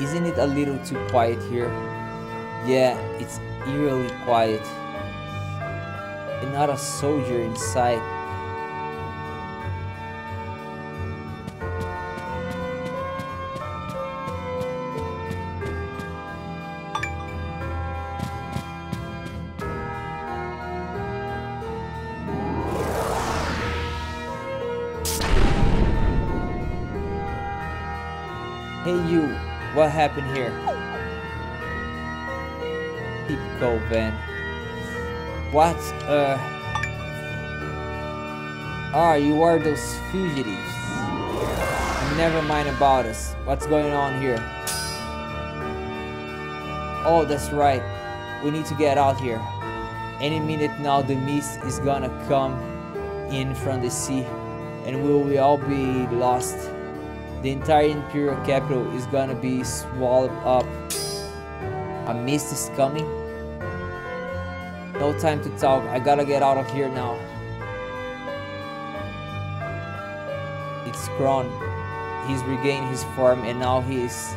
Isn't it a little too quiet here? Yeah, it's eerily quiet. And not a soldier in sight. Hey you, what happened here? Typical Van. What? You are those fugitives. Never mind about us. What's going on here? Oh, that's right. We need to get out here. Any minute now the mist is gonna come in from the sea and we will all be lost. The entire Imperial capital is gonna be swallowed up. A mist is coming? No time to talk, I gotta get out of here now. It's Kron. He's regained his form and now he's...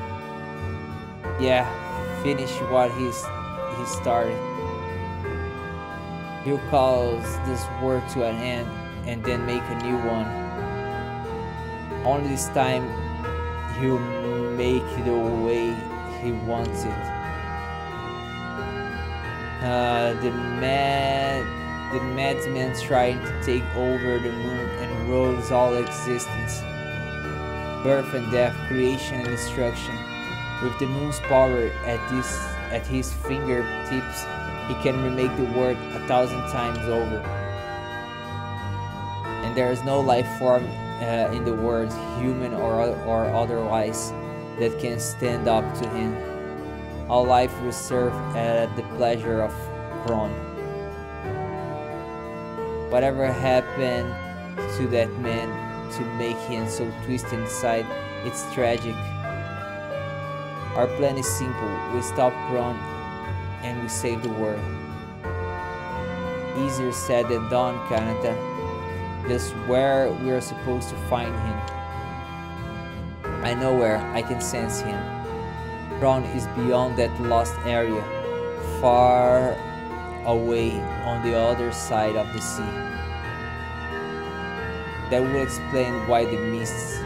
yeah, finish what he started. He'll cause this world to an end and then make a new one. Only this time he'll make it the way he wants it. The madman's trying to take over the moon and rules all existence. Birth and death, creation and destruction. With the moon's power at at his fingertips, he can remake the word 1,000 times over. And there is no life form in the world, human or otherwise, that can stand up to him. All life will serve at the pleasure of Kron. Whatever happened to that man to make him so twisted inside, it's tragic. Our plan is simple. We stop Kron and we save the world. Easier said than done, Kanata. That's where we are supposed to find him. I know where. I can sense him. Kron is beyond that lost area, far away on the other side of the sea. That will explain why the mists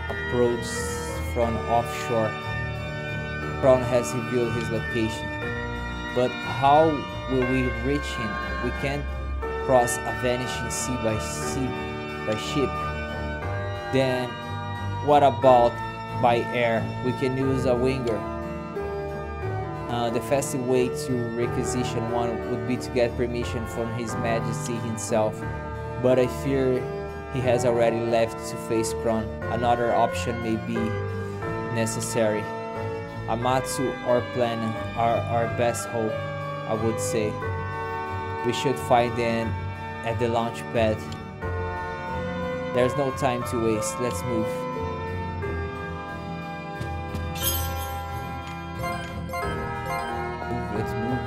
approach from offshore. Kron has revealed his location. But how will we reach him? We can't cross a vanishing sea by ship. Then what about by air? We can use a winger. The fastest way to requisition one would be to get permission from His Majesty himself, but I fear he has already left to face Kron. Another option may be necessary. Amatsu or Plan are our best hope, I would say. We should find them at the launch pad. There's no time to waste. Let's move. Let's move.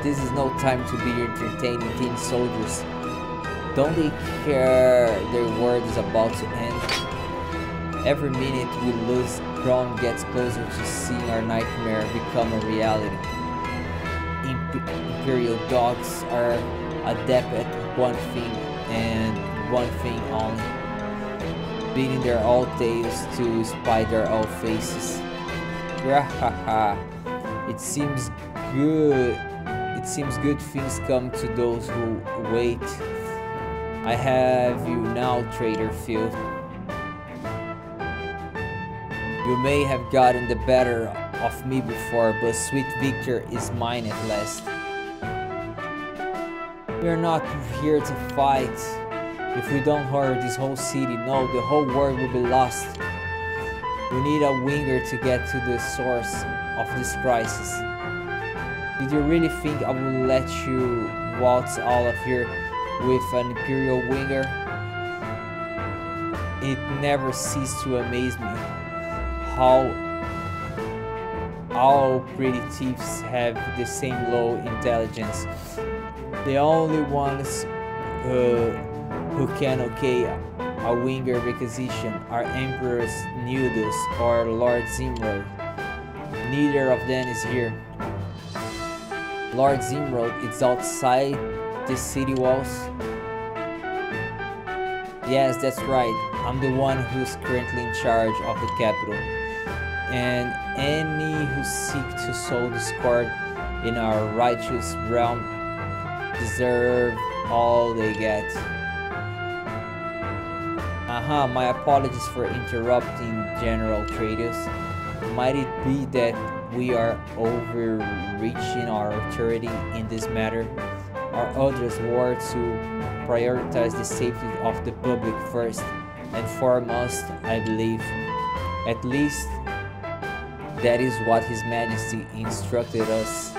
This is no time to be entertaining teen soldiers. Don't they care their world is about to end? Every minute we lose, Kron gets closer to seeing our nightmare become a reality. Imperial dogs are adept at one thing and one thing only: beating their old tails to spite their old faces. It seems good. It seems good things come to those who wait. I have you now, traitor Phil. You may have gotten the better of me before, but sweet victory is mine at last. We are not here to fight. If we don't hurry this whole city, no, the whole world will be lost. We need a winger to get to the source of this crisis. Did you really think I would let you waltz all of here with an Imperial winger? It never ceased to amaze me how all pretty thieves have the same low intelligence. The only ones who can okay a winger requisition are Emperors Nudus or Lord Zimrod. Neither of them is here. Lord Zimrod is outside the city walls. Yes, that's right. I'm the one who's currently in charge of the capital. And any who seek to sow discord in our righteous realm deserve all they get. My apologies for interrupting, General Tratus. Might it be that we are overreaching our authority in this matter? Our orders were to prioritize the safety of the public first and foremost, I believe. At least, that is what His Majesty instructed us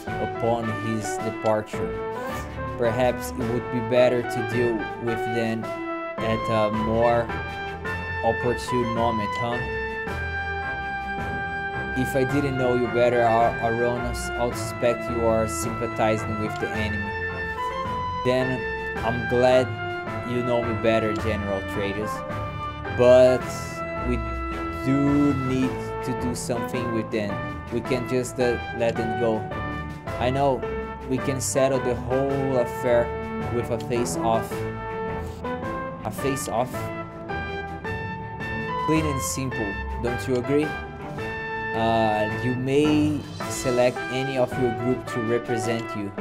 upon his departure. Perhaps it would be better to deal with them at a more opportune moment, huh? If I didn't know you better, Aronos, I would suspect you are sympathizing with the enemy. Then I'm glad you know me better, General Tratus. but we do need to do something with them. We can't just let them go. I know we can settle the whole affair with a face-off. A face-off? Clean and simple, don't you agree? You may select any of your group to represent you.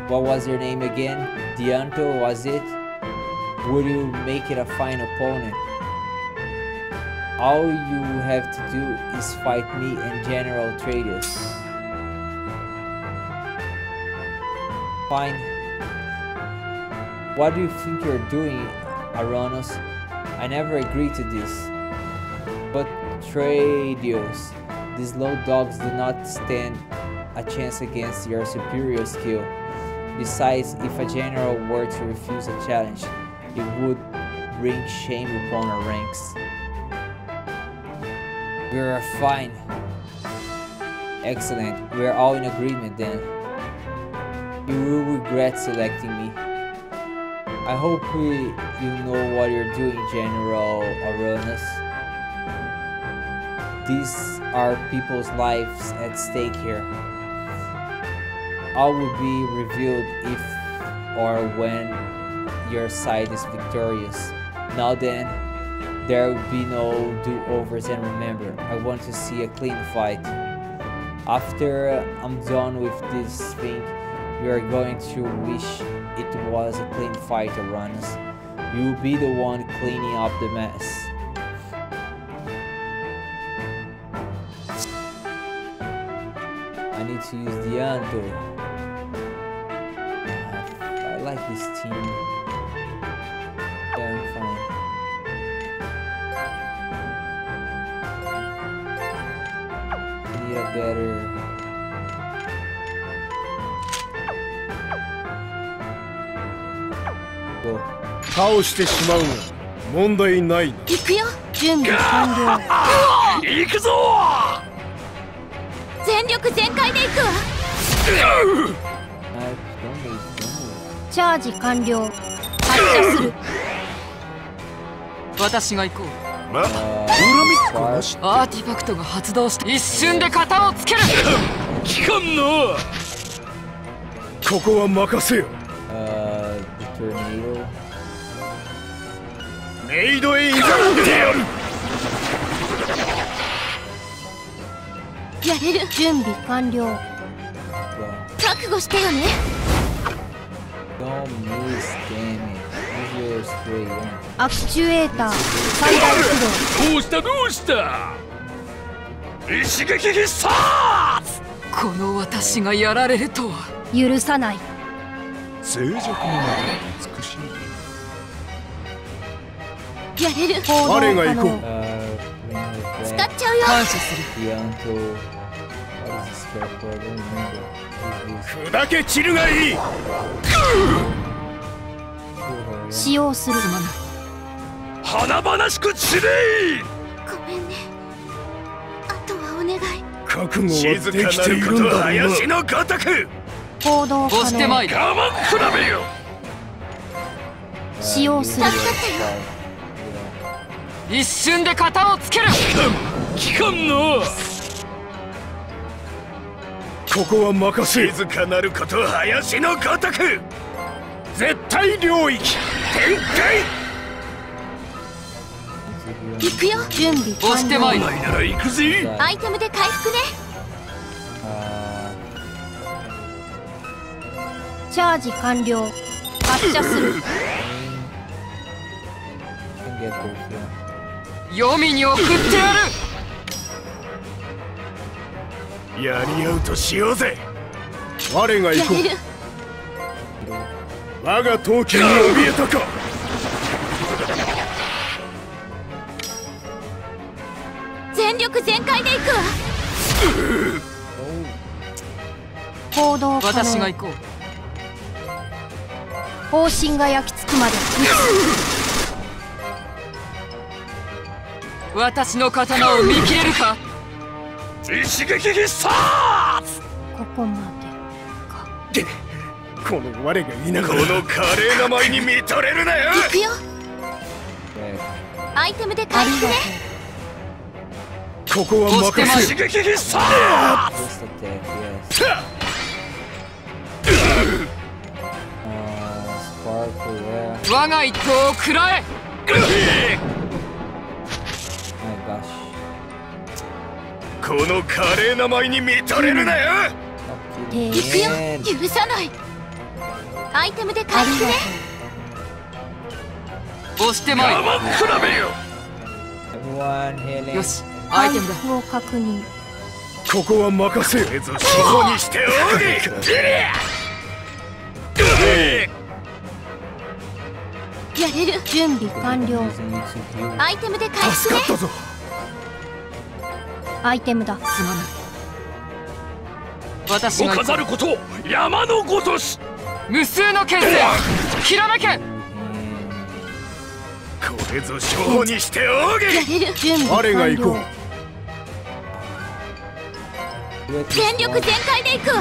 What was your name again? Dianto, was it? Would you make it a fine opponent? All you have to do is fight me and General Tradius. Fine. What do you think you're doing, Aronos? I never agreed to this. But Tradius, these low dogs do not stand a chance against your superior skill. Besides, if a general were to refuse a challenge, it would bring shame upon our ranks. We're fine. Excellent. We're all in agreement then. You will regret selecting me. I hope you know what you're doing, General Aronas. These are people's lives at stake here. All will be revealed if or when your side is victorious. Now then, there will be no do-overs, and remember, I want to see a clean fight. After I'm done with this thing, you are going to wish it was a clean fight, Aronas. You will be the one cleaning up the mess. I need to use Dianto. I like this team. Yeah, I'm fine. I need a better... Go. 倒してしまうが問題ないな。行くよ。準備完了。行くぞ。全力全開で行くわ。チャージ完了。発射する。私が行こう。ま、恨みっこなし。アーティファクトが発動して一瞬で型をつける。聞かんな。ここは任せよ。メイドへいざってやる。やれる。準備完了。覚悟してよね。アクチュエーター最大起動。どうしたどうした。一撃必殺。この私がやられるとは許さない。静寂の中美しい。やれる。我が行こう。使っちゃうよ。感謝する。砕け散るがいい。使用する。すまない。華々しく散れ。ごめんね。あとはお願い。覚悟はできているんだ。林のごとく。行動可押してまい能。る。我慢比べよ。使用する。助かったよ。一瞬で型をつける。聞かんな。ここは任せ。静かなること林のごとく。絶対領域展開。行くよ。準備押してまいる。ないなら行くぜ。アイテムで回復ね。チャージ完了。発射する。黄泉に送ってやる。やり合うとしようぜ。我が行こやれる。う。我が闘気に怯えたか。全力全開で行くわ。行動可能。私が行こう。方針が焼き付くまで私の刀を見切れるか。一撃必殺。ここまでか。この我がいながらこの華麗な舞に見とれるなよ。行くよ。アイテムで回復ね。ここは任せ刺激必殺。 Just attack, yes. Sparkle, yeah. 我が一刀を食らえ。 My gosh. この華麗な舞に見とれるなよ。 Not 行くよ kidding. 許さない。アイテムで回復ね。押してまい我慢比べよ。 Everyone healing. よし、アイテムだ。回復を確認。ここは任せよ。処方にしておけ。やれる。準備完了。 Using you to heal. アイテムで回復ね助かっ。たぞ。アイテムだ。すまない。私がお飾ること山のごとし。無数の剣勢きらめけ。これぞ処方にしておけ。やれる。準備我が完行こう。了。 Do at 全 least 力 one. 全開でいくわ。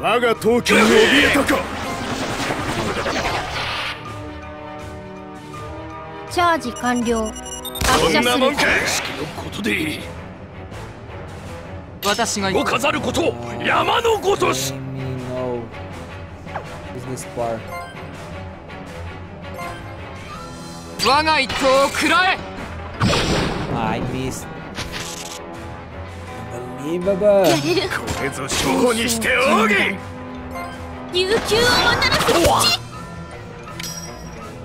我が闘気に怯えたか。チャージ完了。こ発射するんなもん。か。式のことでお私が行く。飾ること山のごとし。 Blame me, no. Use the spark. 我が一刀を食らえ。 I missed. や Unbelievable. れる。これぞ処方にしておけ。悠久をもたらす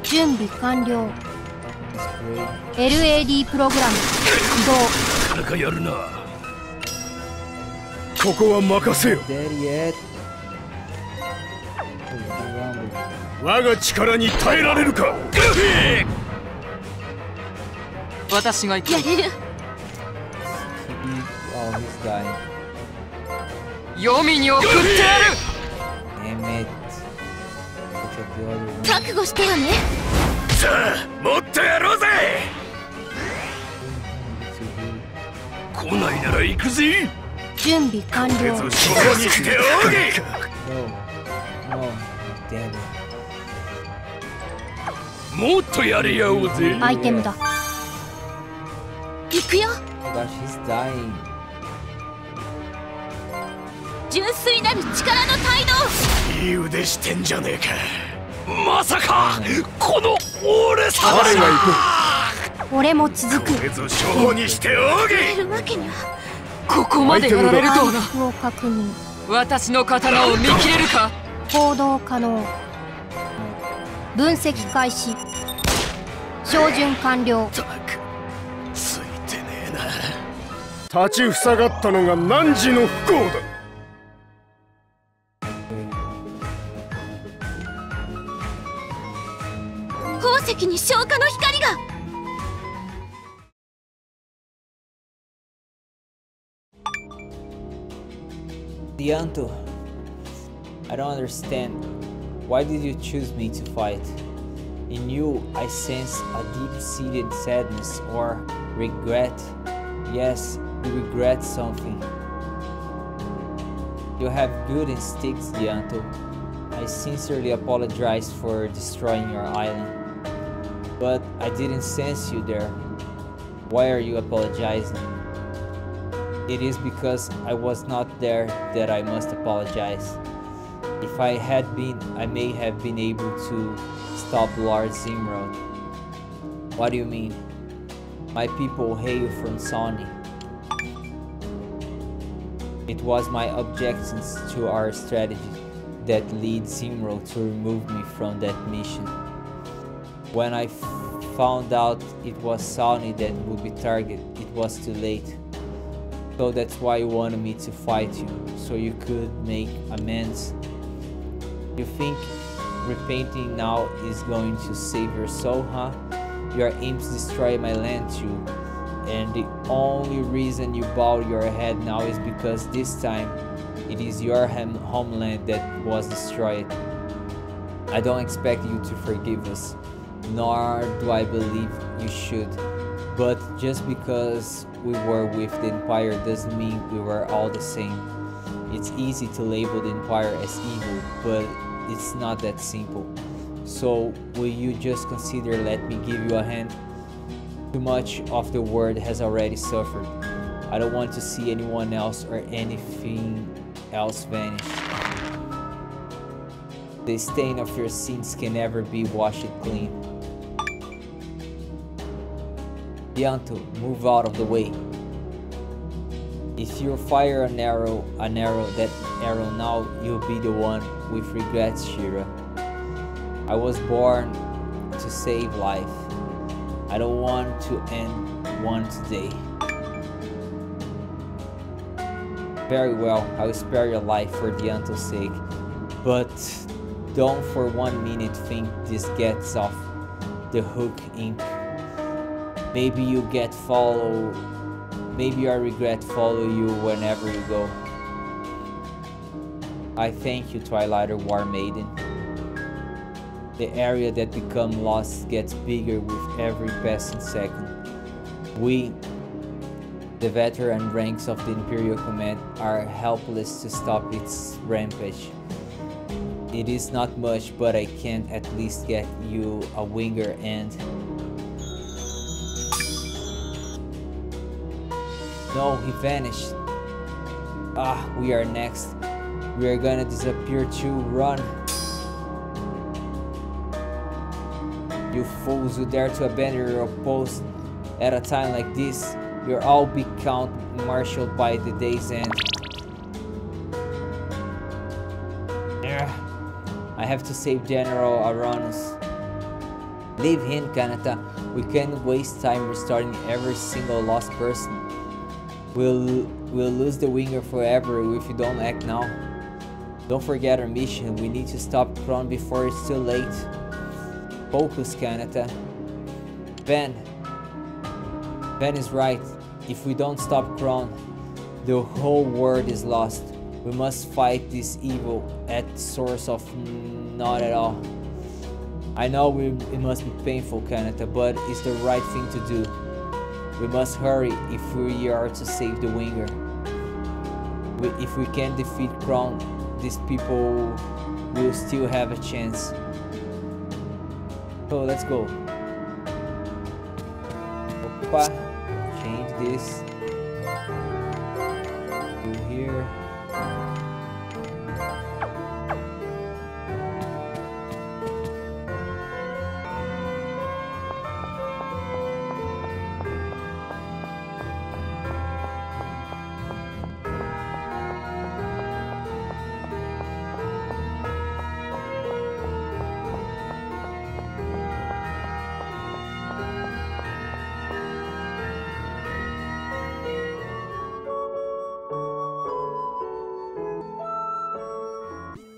口。準備完了。 It's great. LAD プログラム起動。なかなかやるな。ここは任せよ。 Dead yet? Oh, Rumble. 我が力に耐えられるか。私が行く。やれる。Oh, he's dying. 黄泉に送ってやる。 Damn it. Look at the other one. 覚悟してよね。さあもっとやろうぜ。 To heal. 来ないなら行くぜ。準備完これぞ了。処方にしておけ。 No. No. Damn it. もっとやれやおうぜ。アイテムだ。行くよ。 Oh gosh, he's dying. 純粋なる力の態度。いい腕してんじゃねえか。まさかこの俺様が俺も続く。これぞ処方にしておやけ。れるわけには。ここまでやられるとはな。回復を確認。私の刀を見切れるか。行動可能。分析開始。照準完了。たくついてねえな。立ちふさがったのが汝の不幸だ。宝石に消化の光が。Dianto, I don't understand. Why did you choose me to fight? In you, I sense a deep-seated sadness or regret. Yes, you regret something. You have good instincts, Dianto. I sincerely apologize for destroying your island. But I didn't sense you there. Why are you apologizing? It is because I was not there that I must apologize. If I had been, I may have been able to stop Lord Zimrod. What do you mean? My people hail from Sony. It was my objections to our strategy that led Zimrod to remove me from that mission. When I found out it was Sony that would be targeted, it was too late. So that's why you wanted me to fight you, so you could make amends. You think repenting now is going to save your soul, huh? Your aims destroy my land too, and the only reason you bow your head now is because this time it is your homeland that was destroyed. I don't expect you to forgive us, nor do I believe you should. But just because we were with the Empire doesn't mean we were all the same. It's easy to label the Empire as evil, but it's not that simple. So will you just consider let me give you a hand? Too much of the world has already suffered. I don't want to see anyone else or anything else vanish. The stain of your sins can never be washed clean. Yanto, move out of the way. If you fire that arrow now, you'll be the one with regrets, Shira. I was born to save life. I don't want to end one today. Very well, I will spare your life for Yanto's sake, but don't for 1 minute think this gets off the hook, Ink. Maybe you maybe your regret follow you whenever you go. I thank you, Twilight War Maiden. The area that becomes lost gets bigger with every passing second. We, the veteran ranks of the Imperial Command, are helpless to stop its rampage. It is not much, but I can at least get you a winger and... No, he vanished. Ah, we are next. We are gonna disappear too. Run. You fools who dare to abandon your post at a time like this. You'll all be court-martialed by the day's end. I have to save General Aranus. Leave him, Kanata. We can't waste time restoring every single lost person. We'll lose the winger forever if you don't act now. Don't forget our mission. We need to stop Kron before it's too late. Focus, Kanata. Ben is right. If we don't stop Kron, the whole world is lost. We must fight this evil at the source of not at all. I know it must be painful, Kanata, but it's the right thing to do. We must hurry if we are to save the winger. If we can defeat Kron, these people will still have a chance. So let's go. Opa, change this. Do here.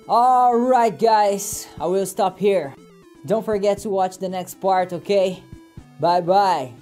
Alright guys, I will stop here. Don't forget to watch the next part, okay? Bye bye.